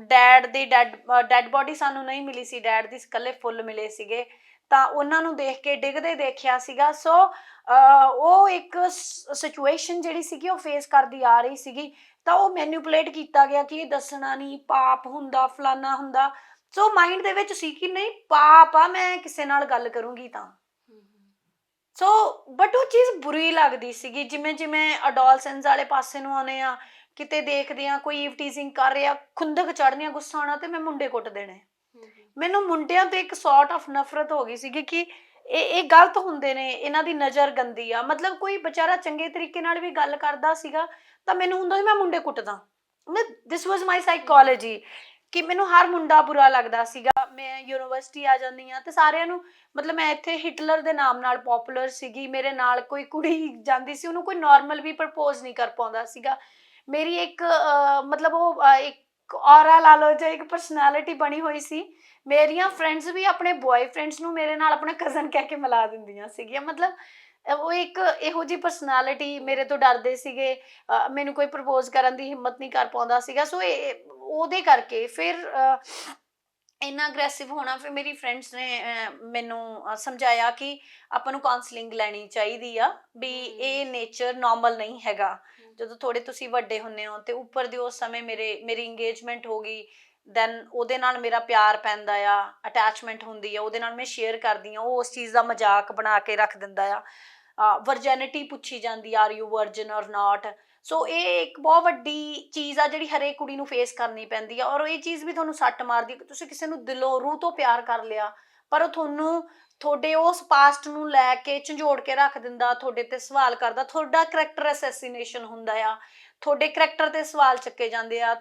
ਡੈਡ ਦੀ ਡੈਡ ਬੋਡੀ ਸਾਨੂੰ ਨਹੀਂ ਮਿਲੀ ਸੀ, ਡੈਡ ਦੀ ਇਕੱਲੇ ਫੁੱਲ ਮਿਲੇ ਸੀਗੇ। ਤਾਂ ਉਹਨਾਂ ਨੂੰ ਦੇਖ ਕੇ ਡਿੱਗਦੇ ਦੇਖਿਆ ਸੀਗਾ। ਸੋ ਉਹ ਇੱਕ ਸਿਚੁਏਸ਼ਨ ਜਿਹੜੀ ਸੀਗੀ ਉਹ ਫੇਸ ਕਰਦੀ ਆ ਰਹੀ ਸੀਗੀ, ਤਾਂ ਉਹ ਮੈਨੂਪਲੇਟ ਕੀਤਾ ਗਿਆ ਕਿ ਇਹ ਦੱਸਣਾ ਨਹੀਂ, ਪਾਪ ਹੁੰਦਾ, ਫਲਾਨਾ ਹੁੰਦਾ। ਸੋ ਮਾਈਂਡ ਦੇ ਵਿੱਚ ਸੀ ਕਿ ਨਹੀਂ ਪਾਪ ਆ, ਮੈਂ ਕਿਸੇ ਨਾਲ ਗੱਲ ਕਰੂੰਗੀ ਤਾਂ। ਸੋ ਬਟ ਉਹ ਚੀਜ਼ ਬੁਰੀ ਲੱਗਦੀ ਸੀਗੀ। ਜਿਵੇਂ ਜਿਵੇਂ ਅਡੋਲਸੈਂਸ ਵਾਲੇ ਪਾਸੇ ਨੂੰ ਆਉਂਦੇ ਆ, ਕਿਤੇ ਦੇਖਦੇ ਆ ਕੋਈ ਈਵ ਟੀਜ਼ਿੰਗ ਕਰ ਰਿਹਾ, ਖੁੰਦਕ ਚੜ੍ਹਨੀਆਂ, ਗੁੱਸਾ ਆਉਣਾ ਤੇ ਮੈਂ ਮੁੰਡੇ ਕੁੱਟ ਦੇਣੇ। ਮੈਨੂੰ ਮੁੰਡਿਆਂ ਤੇ ਇੱਕ ਸੌਰਟ ਆਫ ਨਫ਼ਰਤ ਹੋ ਗਈ ਸੀਗੀ ਕਿ ਇਹ ਗਲਤ ਹੁੰਦੇ ਨੇ, ਇਹਨਾਂ ਦੀ ਨਜ਼ਰ ਗੰਦੀ ਆ। ਮਤਲਬ ਕੋਈ ਵਿਚਾਰਾ ਚੰਗੇ ਤਰੀਕੇ ਨਾਲ ਵੀ ਗੱਲ ਕਰਦਾ ਸੀਗਾ ਤਾਂ ਮੈਨੂੰ ਹੁੰਦਾ ਸੀ ਮੈਂ ਮੁੰਡੇ ਕੁੱਟਦਾ। ਦਿਸ ਵਾਜ਼ ਮਾਈ ਸਾਈਕੋਲੋਜੀ ਕਿ ਮੈਨੂੰ ਹਰ ਮੁੰਡਾ ਬੁਰਾ ਲੱਗਦਾ ਸੀਗਾ। ਮੈਂ ਯੂਨੀਵਰਸਿਟੀ ਆ ਜਾਂਦੀ ਹਾਂ ਤੇ ਸਾਰਿਆਂ ਨੂੰ, ਮਤਲਬ ਮੈਂ ਇੱਥੇ ਹਿਟਲਰ ਦੇ ਨਾਮ ਨਾਲ ਪੋਪੂਲਰ ਸੀਗੀ। ਮੇਰੇ ਨਾਲ ਕੋਈ ਕੁੜੀ ਜਾਂਦੀ ਸੀ, ਉਹਨੂੰ ਕੋਈ ਨਾਰਮਲ ਵੀ ਪ੍ਰਪੋਜ਼ ਨਹੀਂ ਕਰ ਪਾਉਂਦਾ ਸੀਗਾ। ਮੇਰੀ ਇੱਕ ਮਤਲਬ ਉਹ ਇੱਕ ਔਰਾ ਲਾ ਲਓ ਜਾਂ ਇੱਕ ਪਰਸਨੈਲਿਟੀ ਬਣੀ ਹੋਈ ਸੀ। ਮੇਰੀਆਂ ਫਰੈਂਡਸ ਵੀ ਆਪਣੇ ਬॉयਫ੍ਰੈਂਡਸ ਨੂੰ ਮੇਰੇ ਨਾਲ ਆਪਣਾ ਕਜ਼ਨ ਕਹਿ ਕੇ ਮਿਲਾ ਦਿੰਦੀਆਂ ਸੀਗੀਆਂ। ਮਤਲਬ ਉਹ ਇੱਕ ਇਹੋ ਜਿਹੀ ਪਰਸਨੈਲਿਟੀ, ਮੇਰੇ ਤੋਂ ਡਰਦੇ ਸੀਗੇ, ਮੈਨੂੰ ਕੋਈ ਪ੍ਰਪੋਜ਼ ਕਰਨ ਦੀ ਹਿੰਮਤ ਨਹੀਂ ਕਰ ਪਾਉਂਦਾ ਸੀਗਾ। ਸੋ ਉਹਦੇ ਕਰਕੇ ਫਿਰ ਇੰਨਾ ਅਗਰੈਸਿਵ ਹੋਣਾ। ਫਿਰ ਮੇਰੀ ਫਰੈਂਡਸ ਨੇ ਮੈਨੂੰ ਸਮਝਾਇਆ ਕਿ ਆਪਾਂ ਨੂੰ ਕਾਉਂਸਲਿੰਗ ਲੈਣੀ ਚਾਹੀਦੀ ਆ, ਵੀ ਇਹ ਨੇਚਰ ਨਾਰਮਲ ਨਹੀਂ ਹੈਗਾ। ਜਦੋਂ ਥੋੜੇ ਤੁਸੀਂ ਵੱਡੇ ਹੁੰਦੇ ਹੋ ਤੇ ਉੱਪਰ ਦੀ ਉਸ ਸਮੇਂ ਮੇਰੀ ਇੰਗੇਜਮੈਂਟ ਹੋ ਗਈ, ਦੈਨ ਉਹਦੇ ਨਾਲ ਮੇਰਾ ਪਿਆਰ ਪੈਂਦਾ ਆ, ਅਟੈਚਮੈਂਟ ਹੁੰਦੀ ਆ, ਉਹਦੇ ਨਾਲ ਮੈਂ ਸ਼ੇਅਰ ਕਰਦੀ ਹਾਂ, ਉਹ ਉਸ ਚੀਜ਼ ਦਾ ਮਜ਼ਾਕ ਬਣਾ ਕੇ ਰੱਖ ਦਿੰਦਾ ਆ। ਵਰਜੈਨਿਟੀ ਪੁੱਛੀ ਜਾਂਦੀ, ਆਰ ਯੂ ਵਰਜਨ ਔਰ ਨਾਟ। ਸੋ ਇਹ ਇੱਕ ਬਹੁਤ ਵੱਡੀ ਚੀਜ਼ ਆ ਜਿਹੜੀ ਹਰੇਕ ਕੁੜੀ ਨੂੰ ਫੇਸ ਕਰਨੀ ਪੈਂਦੀ ਆ। ਔਰ ਇਹ ਚੀਜ਼ ਵੀ ਤੁਹਾਨੂੰ ਸੱਟ ਮਾਰਦੀ ਕਿ ਤੁਸੀਂ ਕਿਸੇ ਨੂੰ ਦਿਲੋਂ ਰੂਹ ਤੋਂ ਪਿਆਰ ਕਰ ਲਿਆ, ਪਰ ਉਹ ਤੁਹਾਨੂੰ ਤੁਹਾਡੇ ਉਸ ਪਾਸਟ ਨੂੰ ਲੈ ਕੇ ਝੰਜੋੜ ਕੇ ਰੱਖ ਦਿੰਦਾ, ਤੁਹਾਡੇ ਤੇ ਸਵਾਲ ਕਰਦਾ, ਤੁਹਾਡਾ ਕਰੈਕਟਰ ਅਸੈਸੀਨੇਸ਼ਨ ਹੁੰਦਾ ਆ, ਤੁਹਾਡੇ ਕਰੈਕਟਰ ਤੇ ਸਵਾਲ ਚੱਕੇ ਜਾਂਦੇ ਆ,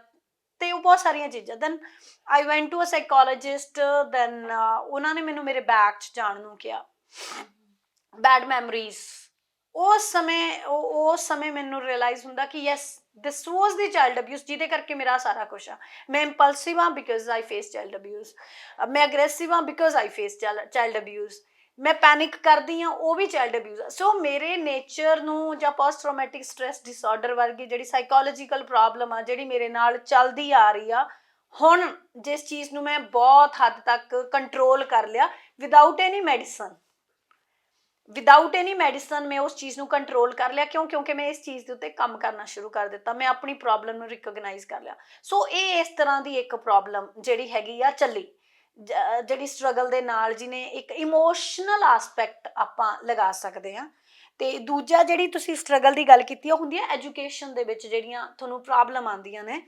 ਤੇ ਉਹ ਬਹੁਤ ਸਾਰੀਆਂ ਚੀਜ਼ਾਂ। Then I went to a psychologist. Then ਉਹਨਾਂ ਨੇ ਮੈਨੂੰ ਮੇਰੇ ਬੈਕ 'ਚ ਜਾਣ ਨੂੰ ਕਿਹਾ। ਬੈਡ ਮੈਮਰੀਜ਼ ਉਸ ਸਮੇਂ ਮੈਨੂੰ ਰਿਅਲਾਈਜ਼ ਹੁੰਦਾ ਕਿ ਯੈਸ, ਦਿਸ ਵਾਜ਼ ਦੀ ਚਾਈਲਡ ਅਬਿਊਜ਼, ਜਿਹਦੇ ਕਰਕੇ ਮੇਰਾ ਸਾਰਾ ਕੁਛ ਆ। ਮੈਂ ਇੰਪਲਸਿਵ ਹਾਂ because I face child abuse. ਮੈਂ ਅਗਰੈਸਿਵ ਹਾਂ because I face child abuse. ਮੈਂ ਪੈਨਿਕ ਕਰਦੀ ਹਾਂ, ਉਹ ਵੀ ਚਾਈਲਡ ਅਬਿਊਜ਼ ਆ। ਸੋ ਮੇਰੇ ਨੇਚਰ ਨੂੰ, ਜਾਂ ਪੋਸਟ ਟਰਾਮੈਟਿਕ ਸਟ੍ਰੈਸ ਡਿਸਆਰਡਰ ਵਰਗੀ ਜਿਹੜੀ ਸਾਈਕੋਲੋਜੀਕਲ ਪ੍ਰੋਬਲਮ ਆ ਜਿਹੜੀ ਮੇਰੇ ਨਾਲ ਚੱਲਦੀ ਆ ਰਹੀ ਆ, ਹੁਣ ਜਿਸ ਚੀਜ਼ ਨੂੰ ਮੈਂ ਬਹੁਤ ਹੱਦ ਤੱਕ ਕੰਟਰੋਲ ਕਰ ਲਿਆ ਵਿਦਾਊਟ ਐਨੀ ਮੈਡੀਸਨ ਮੈਂ ਉਸ ਚੀਜ਼ ਨੂੰ ਕੰਟਰੋਲ ਕਰ ਲਿਆ। ਕਿਉਂਕਿ ਮੈਂ ਇਸ ਚੀਜ਼ ਦੇ ਉੱਤੇ ਕੰਮ ਕਰਨਾ ਸ਼ੁਰੂ ਕਰ ਦਿੱਤਾ। ਮੈਂ ਆਪਣੀ ਪ੍ਰੋਬਲਮ ਨੂੰ ਰਿਕੋਗਨਾਈਜ਼ ਕਰ ਲਿਆ। ਸੋ ਇਹ ਇਸ ਤਰ੍ਹਾਂ ਦੀ ਇੱਕ ਪ੍ਰੋਬਲਮ ਜਿਹੜੀ ਹੈਗੀ ਆ ਚੱਲੀ, ਜਿਹੜੀ ਸਟਰਗਲ ਦੇ ਨਾਲ, ਜਿਹਨੇ ਇੱਕ ਇਮੋਸ਼ਨਲ ਆਸਪੈਕਟ ਆਪਾਂ ਲਗਾ ਸਕਦੇ ਹਾਂ। ਤੇ ਦੂਜਾ ਜਿਹੜੀ ਤੁਸੀਂ ਸਟਰਗਲ ਦੀ ਗੱਲ ਕੀਤੀ, ਉਹ ਹੁੰਦੀ ਹੈ ਐਜੂਕੇਸ਼ਨ ਦੇ ਵਿੱਚ ਜਿਹੜੀਆਂ ਤੁਹਾਨੂੰ ਪ੍ਰੋਬਲਮ ਆਉਂਦੀਆਂ ਨੇ।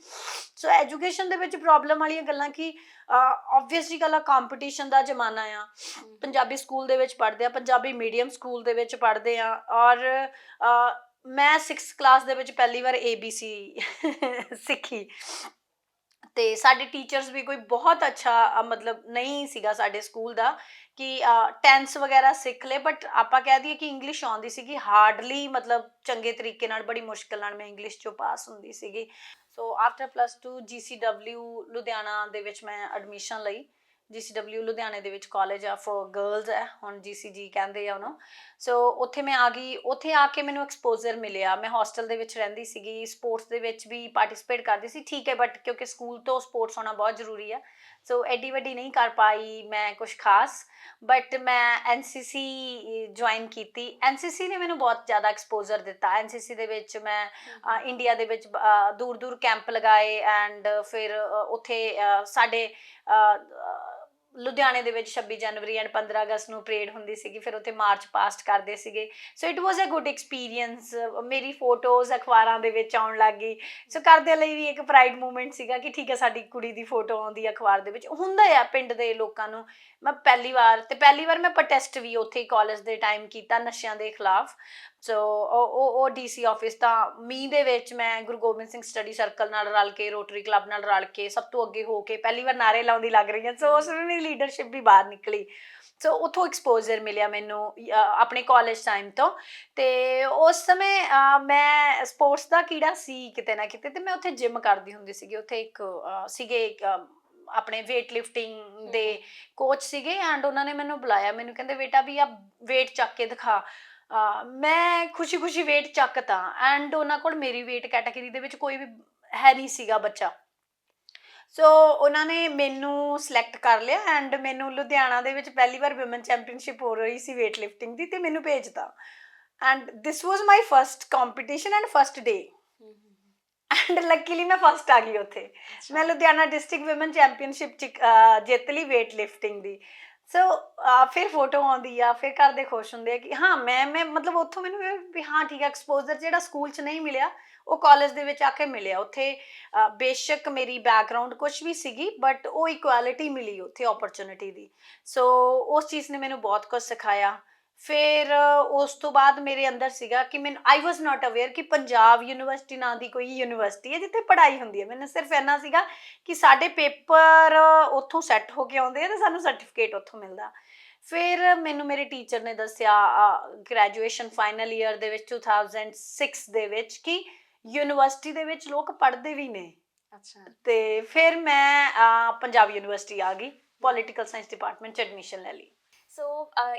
ਸੋ ਐਜੂਕੇਸ਼ਨ ਦੇ ਵਿੱਚ ਪ੍ਰੋਬਲਮ ਵਾਲੀਆਂ ਗੱਲਾਂ ਕਿ ਓਬਵੀਅਸਲੀ ਗੱਲ ਆ, ਕੰਪੀਟੀਸ਼ਨ ਦਾ ਜ਼ਮਾਨਾ ਆ। ਪੰਜਾਬੀ ਸਕੂਲ ਦੇ ਵਿੱਚ ਪੜ੍ਹਦੇ ਆ, ਪੰਜਾਬੀ ਮੀਡੀਅਮ ਸਕੂਲ ਦੇ ਵਿੱਚ ਪੜ੍ਹਦੇ ਆ। ਔਰ ਮੈਂ 6th ਕਲਾਸ ਦੇ ਵਿੱਚ ਪਹਿਲੀ ਵਾਰ ABC ਸਿੱਖੀ। ਤੇ ਸਾਡੇ ਟੀਚਰਸ ਵੀ ਕੋਈ ਬਹੁਤ ਅੱਛਾ ਮਤਲਬ ਨਹੀਂ ਸੀਗਾ ਸਾਡੇ ਸਕੂਲ ਦਾ ਕਿ ਟੈਂਸ ਵਗੈਰਾ ਸਿੱਖ ਲਏ, ਬਟ ਆਪਾਂ ਕਹਿ ਦਈਏ ਕਿ ਇੰਗਲਿਸ਼ ਆਉਂਦੀ ਸੀਗੀ ਹਾਰਡਲੀ, ਮਤਲਬ ਚੰਗੇ ਤਰੀਕੇ ਨਾਲ, ਬੜੀ ਮੁਸ਼ਕਿਲ ਨਾਲ ਮੈਂ ਇੰਗਲਿਸ਼ 'ਚੋਂ ਪਾਸ ਹੁੰਦੀ ਸੀਗੀ। ਸੋ ਆਫਟਰ +2 GCW ਲੁਧਿਆਣਾ ਦੇ ਵਿੱਚ ਮੈਂ ਐਡਮਿਸ਼ਨ ਲਈ। GCW ਲੁਧਿਆਣੇ ਦੇ ਵਿੱਚ ਕਾਲਜ ਆ ਫॉर ਗਰਲਜ਼ ਹੈ, ਹੁਣ GCG ਕਹਿੰਦੇ ਆ ਉਹਨੂੰ। ਸੋ ਉੱਥੇ ਮੈਂ ਆ ਗਈ। ਉੱਥੇ ਆ ਕੇ ਮੈਨੂੰ ਐਕਸਪੋਜ਼ਰ ਮਿਲਿਆ। ਮੈਂ ਹੋਸਟਲ ਦੇ ਵਿੱਚ ਰਹਿੰਦੀ ਸੀਗੀ, ਸਪੋਰਟਸ ਦੇ ਵਿੱਚ ਵੀ ਪਾਰਟੀਸਪੇਟ ਕਰਦੀ ਸੀ, ਠੀਕ ਹੈ, ਬਟ ਕਿਉਂਕਿ ਸਕੂਲ ਤੋਂ ਸਪੋਰਟਸ ਹੋਣਾ ਬਹੁਤ ਜ਼ਰੂਰੀ ਹੈ। ਸੋ ਐਡੀ ਵੱਡੀ ਨਹੀਂ ਕਰ ਪਾਈ ਮੈਂ ਕੁਛ ਖਾਸ, ਬਟ ਮੈਂ NCC ਜੁਆਇਨ ਕੀਤੀ। NCC ਨੇ ਮੈਨੂੰ ਬਹੁਤ ਜ਼ਿਆਦਾ ਐਕਸਪੋਜ਼ਰ ਦਿੱਤਾ। NCC ਦੇ ਵਿੱਚ ਮੈਂ ਇੰਡੀਆ ਦੇ ਵਿੱਚ ਦੂਰ ਦੂਰ ਕੈਂਪ ਲਗਾਏ। ਐਂਡ ਫਿਰ ਉੱਥੇ ਸਾਡੇ ਲੁਧਿਆਣੇ ਦੇ ਵਿੱਚ 26 ਜਨਵਰੀ ਐਂਡ 15 ਅਗਸਤ ਨੂੰ ਪਰੇਡ ਹੁੰਦੀ ਸੀਗੀ, ਫਿਰ ਉੱਥੇ ਮਾਰਚ ਪਾਸਟ ਕਰਦੇ ਸੀਗੇ। So it was a good experience. ਮੇਰੀ ਫੋਟੋਜ਼ ਅਖਬਾਰਾਂ ਦੇ ਵਿੱਚ ਆਉਣ ਲੱਗ ਗਈ। ਸੋ ਘਰਦਿਆਂ ਲਈ ਵੀ ਇੱਕ ਪ੍ਰਾਈਡ ਮੂਮੈਂਟ ਸੀਗਾ ਕਿ ਠੀਕ ਹੈ, ਸਾਡੀ ਕੁੜੀ ਦੀ ਫੋਟੋ ਆਉਂਦੀ ਅਖਬਾਰ ਦੇ ਵਿੱਚ। ਹੁੰਦਾ ਆ ਪਿੰਡ ਦੇ ਲੋਕਾਂ ਨੂੰ। ਮੈਂ ਪਹਿਲੀ ਵਾਰ ਮੈਂ ਪ੍ਰੋਟੈਸਟ ਵੀ ਉੱਥੇ ਕਾਲਜ ਦੇ ਟਾਈਮ ਕੀਤਾ ਨਸ਼ਿਆਂ ਦੇ ਖਿਲਾਫ। ਸੋ ਉਹ DC ਆਫਿਸ, ਤਾਂ ਮੀਂਹ ਦੇ ਵਿੱਚ ਮੈਂ ਗੁਰੂ ਗੋਬਿੰਦ ਸਿੰਘ ਸਟੱਡੀ ਸਰਕਲ ਨਾਲ ਰਲ ਕੇ, ਰੋਟਰੀ ਕਲੱਬ ਨਾਲ ਰਲ ਕੇ, ਸਭ ਤੋਂ ਅੱਗੇ ਹੋ ਕੇ ਪਹਿਲੀ ਵਾਰ ਨਾਅਰੇ ਲਾਉਂਦੀ ਲੱਗ ਰਹੀ ਹਾਂ। ਸੋ ਉਸ ਵਿੱਚ ਮੇਰੀ ਲੀਡਰਸ਼ਿਪ ਵੀ ਬਾਹਰ ਨਿਕਲੀ। ਸੋ ਉੱਥੋਂ ਐਕਸਪੋਜ਼ਰ ਮਿਲਿਆ ਮੈਨੂੰ ਆਪਣੇ ਕਾਲਜ ਟਾਈਮ ਤੋਂ। ਤੇ ਉਸ ਸਮੇਂ ਮੈਂ ਸਪੋਰਟਸ ਦਾ ਕੀੜਾ ਸੀ ਕਿਤੇ ਨਾ ਕਿਤੇ, ਤੇ ਮੈਂ ਉੱਥੇ ਜਿਮ ਕਰਦੀ ਹੁੰਦੀ ਸੀਗੀ। ਉੱਥੇ ਇੱਕ ਸੀਗੇ ਆਪਣੇ ਵੇਟ ਲਿਫਟਿੰਗ ਦੇ ਕੋਚ ਸੀਗੇ, ਐਂਡ ਉਹਨਾਂ ਨੇ ਮੈਨੂੰ ਬੁਲਾਇਆ। ਮੈਨੂੰ ਕਹਿੰਦੇ ਬੇਟਾ ਵੀ ਆ ਵੇਟ ਚੱਕ ਕੇ ਦਿਖਾ। ਮੈਂ ਖੁਸ਼ੀ ਵੇਟ ਚੱਕਤਾ। ਐਂਡ ਉਹਨਾਂ ਕੋਲ ਮੇਰੀ ਵੇਟ ਕੈਟਾਗਰੀ ਦੇ ਵਿੱਚ ਕੋਈ ਵੀ ਹੈ ਨਹੀਂ ਸੀਗਾ ਬੱਚਾ। ਸੋ ਉਹਨਾਂ ਨੇ ਮੈਨੂੰ ਸਿਲੈਕਟ ਕਰ ਲਿਆ ਐਂਡ ਮੈਨੂੰ ਲੁਧਿਆਣਾ ਦੇ ਵਿੱਚ ਪਹਿਲੀ ਵਾਰ ਵਿਮਨ ਚੈਂਪੀਅਨਸ਼ਿਪ ਹੋ ਰਹੀ ਸੀ weight lifting ਦੀ, ਤੇ ਮੈਨੂੰ ਭੇਜਤਾ and this was my first competition and first day and luckily ਮੈਂ ਫਸਟ ਆ ਗਈ ਉੱਥੇ। ਮੈਂ ਲੁਧਿਆਣਾ ਡਿਸਟ੍ਰਿਕਟ ਵਿਮਨ ਚੈਂਪੀਅਨਸ਼ਿਪ ਚ ਜਿੱਤ ਲਈ weight lifting ਦੀ। ਸੋ ਫਿਰ ਫੋਟੋ ਆਉਂਦੀ ਆ, ਫਿਰ ਘਰ ਦੇ ਖੁਸ਼ ਹੁੰਦੇ ਆ ਕਿ ਹਾਂ ਮੈਂ ਮਤਲਬ ਉੱਥੋਂ ਮੈਨੂੰ ਇਹ ਵੀ ਹਾਂ ਠੀਕ ਹੈ, ਐਕਸਪੋਜ਼ਰ ਜਿਹੜਾ ਸਕੂਲ 'ਚ ਨਹੀਂ ਮਿਲਿਆ ਉਹ ਕਾਲਜ ਦੇ ਵਿੱਚ ਆ ਕੇ ਮਿਲਿਆ। ਉੱਥੇ ਬੇਸ਼ੱਕ ਮੇਰੀ ਬੈਕਗਰਾਊਂਡ ਕੁਛ ਵੀ ਸੀਗੀ ਬਟ ਉਹ ਇਕੁਐਲਿਟੀ ਮਿਲੀ ਉੱਥੇ ਓਪਰਚੁਨਿਟੀ ਦੀ। ਸੋ ਉਸ ਚੀਜ਼ ਨੇ ਮੈਨੂੰ ਬਹੁਤ ਕੁਝ ਸਿਖਾਇਆ। ਫਿਰ ਉਸ ਤੋਂ ਬਾਅਦ ਮੇਰੇ ਅੰਦਰ ਸੀਗਾ ਕਿ ਮੈਨੂੰ ਆਈ ਵਾਜ਼ ਨਾਟ ਅਵੇਅਰ ਕਿ ਪੰਜਾਬ ਯੂਨੀਵਰਸਿਟੀ ਨਾਂ ਦੀ ਕੋਈ ਯੂਨੀਵਰਸਿਟੀ ਹੈ ਜਿੱਥੇ ਪੜ੍ਹਾਈ ਹੁੰਦੀ ਹੈ। ਮੈਨੂੰ ਸਿਰਫ ਇੰਨਾ ਸੀਗਾ ਕਿ ਸਾਡੇ ਪੇਪਰ ਉੱਥੋਂ ਸੈੱਟ ਹੋ ਕੇ ਆਉਂਦੇ ਆ ਤੇ ਸਾਨੂੰ ਸਰਟੀਫਿਕੇਟ ਉੱਥੋਂ ਮਿਲਦਾ। ਫਿਰ ਮੈਨੂੰ ਮੇਰੇ ਟੀਚਰ ਨੇ ਦੱਸਿਆ ਗ੍ਰੈਜੂਏਸ਼ਨ ਫਾਈਨਲ ਈਅਰ ਦੇ ਵਿੱਚ 2006 ਦੇ ਵਿੱਚ ਕਿ ਯੂਨੀਵਰਸਿਟੀ ਦੇ ਵਿੱਚ ਲੋਕ ਪੜ੍ਹਦੇ ਵੀ ਨੇ। ਅੱਛਾ। ਤੇ ਫਿਰ ਮੈਂ ਪੰਜਾਬ ਯੂਨੀਵਰਸਿਟੀ ਆ ਗਈ, ਪੋਲੀਟੀਕਲ ਸਾਇੰਸ ਡਿਪਾਰਟਮੈਂਟ 'ਚ ਐਡਮਿਸ਼ਨ ਲੈ ਲਈ। ਸੋ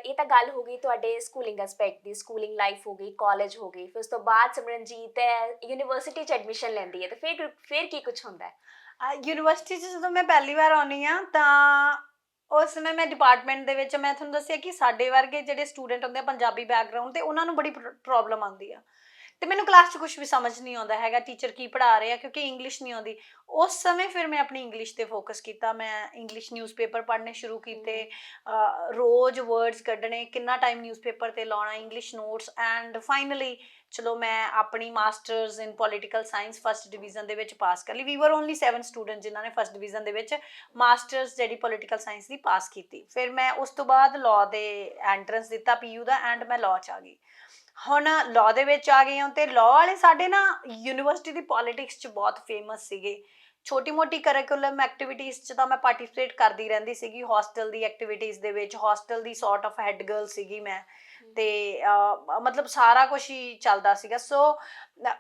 ਇਹ ਤਾਂ ਗੱਲ ਹੋ ਗਈ ਤੁਹਾਡੇ ਸਕੂਲਿੰਗ ਐਸਪੈਕਟ ਦੀ, ਸਕੂਲਿੰਗ ਲਾਈਫ ਹੋ ਗਈ, ਕਾਲਜ ਹੋ ਗਈ। ਫਿਰ ਉਸ ਤੋਂ ਬਾਅਦ ਸਿਮਰਨਜੀਤ ਯੂਨੀਵਰਸਿਟੀ 'ਚ ਐਡਮਿਸ਼ਨ ਲੈਂਦੀ ਹੈ, ਤੇ ਫਿਰ ਕੀ ਕੁਝ ਹੁੰਦਾ ਹੈ? ਯੂਨੀਵਰਸਿਟੀ 'ਚ ਜਦੋਂ ਮੈਂ ਪਹਿਲੀ ਵਾਰ ਆਉਂਦੀ ਹਾਂ ਤਾਂ ਉਸ ਸਮੇਂ ਮੈਂ ਡਿਪਾਰਟਮੈਂਟ ਦੇ ਵਿੱਚ, ਮੈਂ ਤੁਹਾਨੂੰ ਦੱਸਿਆ ਕਿ ਸਾਡੇ ਵਰਗੇ ਜਿਹੜੇ ਸਟੂਡੈਂਟ ਹੁੰਦੇ ਆ ਪੰਜਾਬੀ ਬੈਕਗਰਾਊਂਡ ਤੇ ਉਹਨਾਂ ਨੂੰ ਬੜੀ ਪ੍ਰੋਬਲਮ ਆਉਂਦੀ ਆ ਤੇ ਮੈਨੂੰ ਕਲਾਸ 'ਚ ਕੁਝ ਵੀ ਸਮਝ ਨਹੀਂ ਆਉਂਦਾ ਹੈਗਾ ਟੀਚਰ ਕੀ ਪੜ੍ਹਾ ਰਹੇ ਆ, ਕਿਉਂਕਿ ਇੰਗਲਿਸ਼ ਨਹੀਂ ਆਉਂਦੀ। ਉਸ ਸਮੇਂ ਫਿਰ ਮੈਂ ਆਪਣੀ ਇੰਗਲਿਸ਼ ਤੇ ਫੋਕਸ ਕੀਤਾ। ਮੈਂ ਇੰਗਲਿਸ਼ ਨਿਊਜ਼ਪੇਪਰ ਪੜ੍ਹਨੇ ਸ਼ੁਰੂ ਕੀਤੇ, ਰੋਜ਼ ਵਰਡਸ ਕੱਢਣੇ, ਕਿੰਨਾ ਟਾਈਮ ਨਿਊਜ਼ਪੇਪਰ ਤੇ ਲਾਉਣਾ, ਇੰਗਲਿਸ਼ ਨੋਟਸ ਐਂਡ ਫਾਈਨਲੀ ਚਲੋ ਮੈਂ ਆਪਣੀ ਮਾਸਟਰਸ ਇਨ ਪੋਲੀਟੀਕਲ ਸਾਇੰਸ ਫਸਟ ਡਿਵੀਜ਼ਨ ਦੇ ਵਿੱਚ ਪਾਸ ਕਰ ਲਈ। ਵੀ ਵਰ ਓਨਲੀ 7 ਸਟੂਡੈਂਟ ਜਿਨ੍ਹਾਂ ਨੇ ਫਸਟ ਡਿਵੀਜ਼ਨ ਦੇ ਵਿੱਚ ਮਾਸਟਰਸ ਜਿਹੜੀ ਪੋਲੀਟੀਕਲ ਸਾਇੰਸ ਦੀ ਪਾਸ ਕੀਤੀ। ਫਿਰ ਮੈਂ ਉਸ ਤੋਂ ਬਾਅਦ ਲਾਅ ਦੇ ਐਂਟਰੈਂਸ ਦਿੱਤਾ ਪੀਯੂ ਦਾ ਐਂਡ ਮੈਂ ਲਾਅ 'ਚ ਆ ਗਈ। ਹੁਣ ਲਾਅ ਦੇ ਵਿੱਚ ਆ ਗਈ ਹਾਂ ਤੇ ਲਾਅ ਵਾਲੇ ਸਾਡੇ ਨਾ ਯੂਨੀਵਰਸਿਟੀ ਦੀ ਪੋਲੀਟਿਕਸ 'ਚ ਬਹੁਤ ਫੇਮਸ ਸੀਗੇ। ਛੋਟੀ ਮੋਟੀ ਕਰਿਕੂਲਮ ਐਕਟੀਵਿਟੀਜ਼ 'ਚ ਤਾਂ ਮੈਂ ਪਾਰਟੀਸਪੇਟ ਕਰਦੀ ਰਹਿੰਦੀ ਸੀਗੀ। ਹੋਸਟਲ ਦੀ ਐਕਟੀਵਿਟੀਜ਼ ਦੇ ਵਿੱਚ hostel the sort of head girl ਸੀਗੀ ਮੈਂ, ਤੇ ਮਤਲਬ ਸਾਰਾ ਕੁਛ ਹੀ ਚੱਲਦਾ ਸੀਗਾ। ਸੋ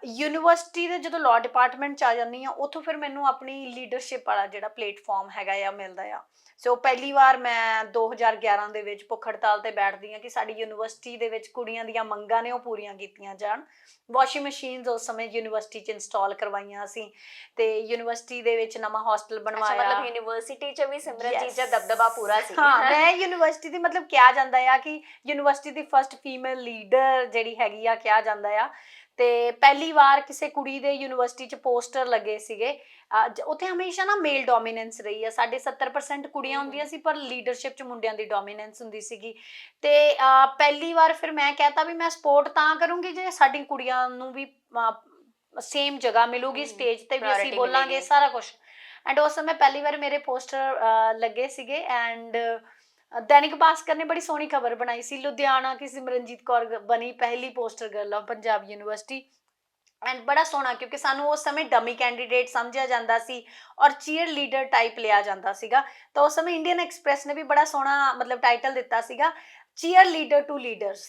ਯੂਨੀਵਰਸਿਟੀ ਦੇ ਜਦੋਂ ਲਾਅ ਡਿਪਾਰਟਮੈਂਟ 'ਚ ਆ ਜਾਂਦੀ ਹਾਂ ਉੱਥੋਂ ਫਿਰ ਮੈਨੂੰ ਆਪਣੀ ਲੀਡਰਸ਼ਿਪ ਵਾਲਾ ਜਿਹੜਾ ਪਲੇਟਫਾਰਮ ਹੈਗਾ ਆ ਮਿਲਦਾ ਆ। ਸੋ ਪਹਿਲੀ ਵਾਰ ਮੈਂ 2011 ਦੇ ਵਿੱਚ ਭੁੱਖ ਹੜਤਾਲ ਤੇ ਬੈਠਦੀ ਹਾਂ ਕਿ ਸਾਡੀ ਯੂਨੀਵਰਸਿਟੀ ਦੇ ਵਿੱਚ ਕੁੜੀਆਂ ਦੀਆਂ ਮੰਗਾਂ ਨੇ ਉਹ ਪੂਰੀਆਂ ਕੀਤੀਆਂ ਜਾਣ। ਵਾਸ਼ਿੰਗ ਮਸ਼ੀਨਸ ਉਸ ਸਮੇਂ ਯੂਨੀਵਰਸਿਟੀ 'ਚ ਇੰਸਟਾਲ ਕਰਵਾਈਆਂ ਅਸੀਂ ਤੇ ਯੂਨੀਵਰਸਿਟੀ ਦੇ ਵਿੱਚ ਨਵਾਂ ਹੋਸਟਲ ਬਣਵਾਇਆ। ਮਤਲਬ ਯੂਨੀਵਰਸਿਟੀ 'ਚ ਵੀ ਸਿਮਰਨਜੀਤ ਦਾ ਦਬਦਬਾ ਪੂਰਾ ਸੀ। ਹਾਂ, ਮੈਂ ਯੂਨੀਵਰਸਿਟੀ ਦੀ ਮਤਲਬ ਕਿਹਾ ਜਾਂਦਾ ਆ ਕਿ ਯੂਨੀਵਰਸਿਟੀ ਦੀ ਫਸਟ ਫੀਮੇਲ ਲੀਡਰ ਜਿਹੜੀ ਹੈਗੀ ਆ ਕਿਹਾ ਜਾਂਦਾ ਆ। ਤੇ ਪਹਿਲੀ ਵਾਰ ਕਿਸੇ ਕੁੜੀ ਦੇ ਯੂਨੀਵਰਸਿਟੀ 'ਚ ਪੋਸਟਰ ਲੱਗੇ ਸੀਗੇ। ਉੱਥੇ ਹਮੇਸ਼ਾ ਨਾ ਮੇਲ ਡੋਮੀਨੈਂਸ ਰਹੀ ਆ। ਸਾਡੇ 70% ਕੁੜੀਆਂ ਹੁੰਦੀਆਂ ਸੀ ਪਰ ਲੀਡਰਸ਼ਿਪ 'ਚ ਮੁੰਡਿਆਂ ਦੀ ਡੋਮੀਨੈਂਸ ਹੁੰਦੀ ਸੀਗੀ। ਤੇ ਪਹਿਲੀ ਵਾਰ ਫਿਰ ਮੈਂ ਕਹਿਤਾ ਵੀ ਮੈਂ ਸਪੋਰਟ ਤਾਂ ਕਰੂੰਗੀ ਜੇ ਸਾਡੀ ਕੁੜੀਆਂ ਨੂੰ ਵੀ ਸੇਮ ਜਗ੍ਹਾ ਮਿਲੂਗੀ ਸਟੇਜ ਤੇ ਵੀ, ਅਸੀਂ ਬੋਲਾਂਗੇ ਸਾਰਾ ਕੁਛ। ਐਂਡ ਉਸ ਸਮੇਂ ਪਹਿਲੀ ਵਾਰ ਮੇਰੇ ਪੋਸਟਰ ਲੱਗੇ ਸੀਗੇ ਐਂਡ ਦੈਨਿਕ ਭਾਸਕਰ ਨੇ ਬੜੀ ਸੋਹਣੀ ਖਬਰ ਬਣਾਈ ਸੀ, ਲੁਧਿਆਣਾ ਕੀ ਸਿਮਰਨਜੀਤ ਕੌਰ ਬਣੀ ਪਹਿਲੀ poster girl of Punjab university. And ਬੜਾ ਸੋਹਣਾ, ਕਿਉਂਕਿ ਸਾਨੂੰ ਉਸ ਸਮੇਂ ਡਮੀ ਕੈਂਡੀਡੇਟ ਸਮਝਿਆ ਜਾਂਦਾ ਸੀ ਔਰ ਚੀਅਰ ਲੀਡਰ ਟਾਈਪ ਲਿਆ ਜਾਂਦਾ ਸੀਗਾ। ਤਾਂ ਉਸ ਸਮੇਂ ਇੰਡੀਅਨ ਐਕਸਪ੍ਰੈਸ ਨੇ ਵੀ ਬੜਾ ਸੋਹਣਾ ਮਤਲਬ ਟਾਈਟਲ ਦਿੱਤਾ ਸੀਗਾ, ਚੀਅਰ ਲੀਡਰ ਟੂ ਲੀਡਰਸ।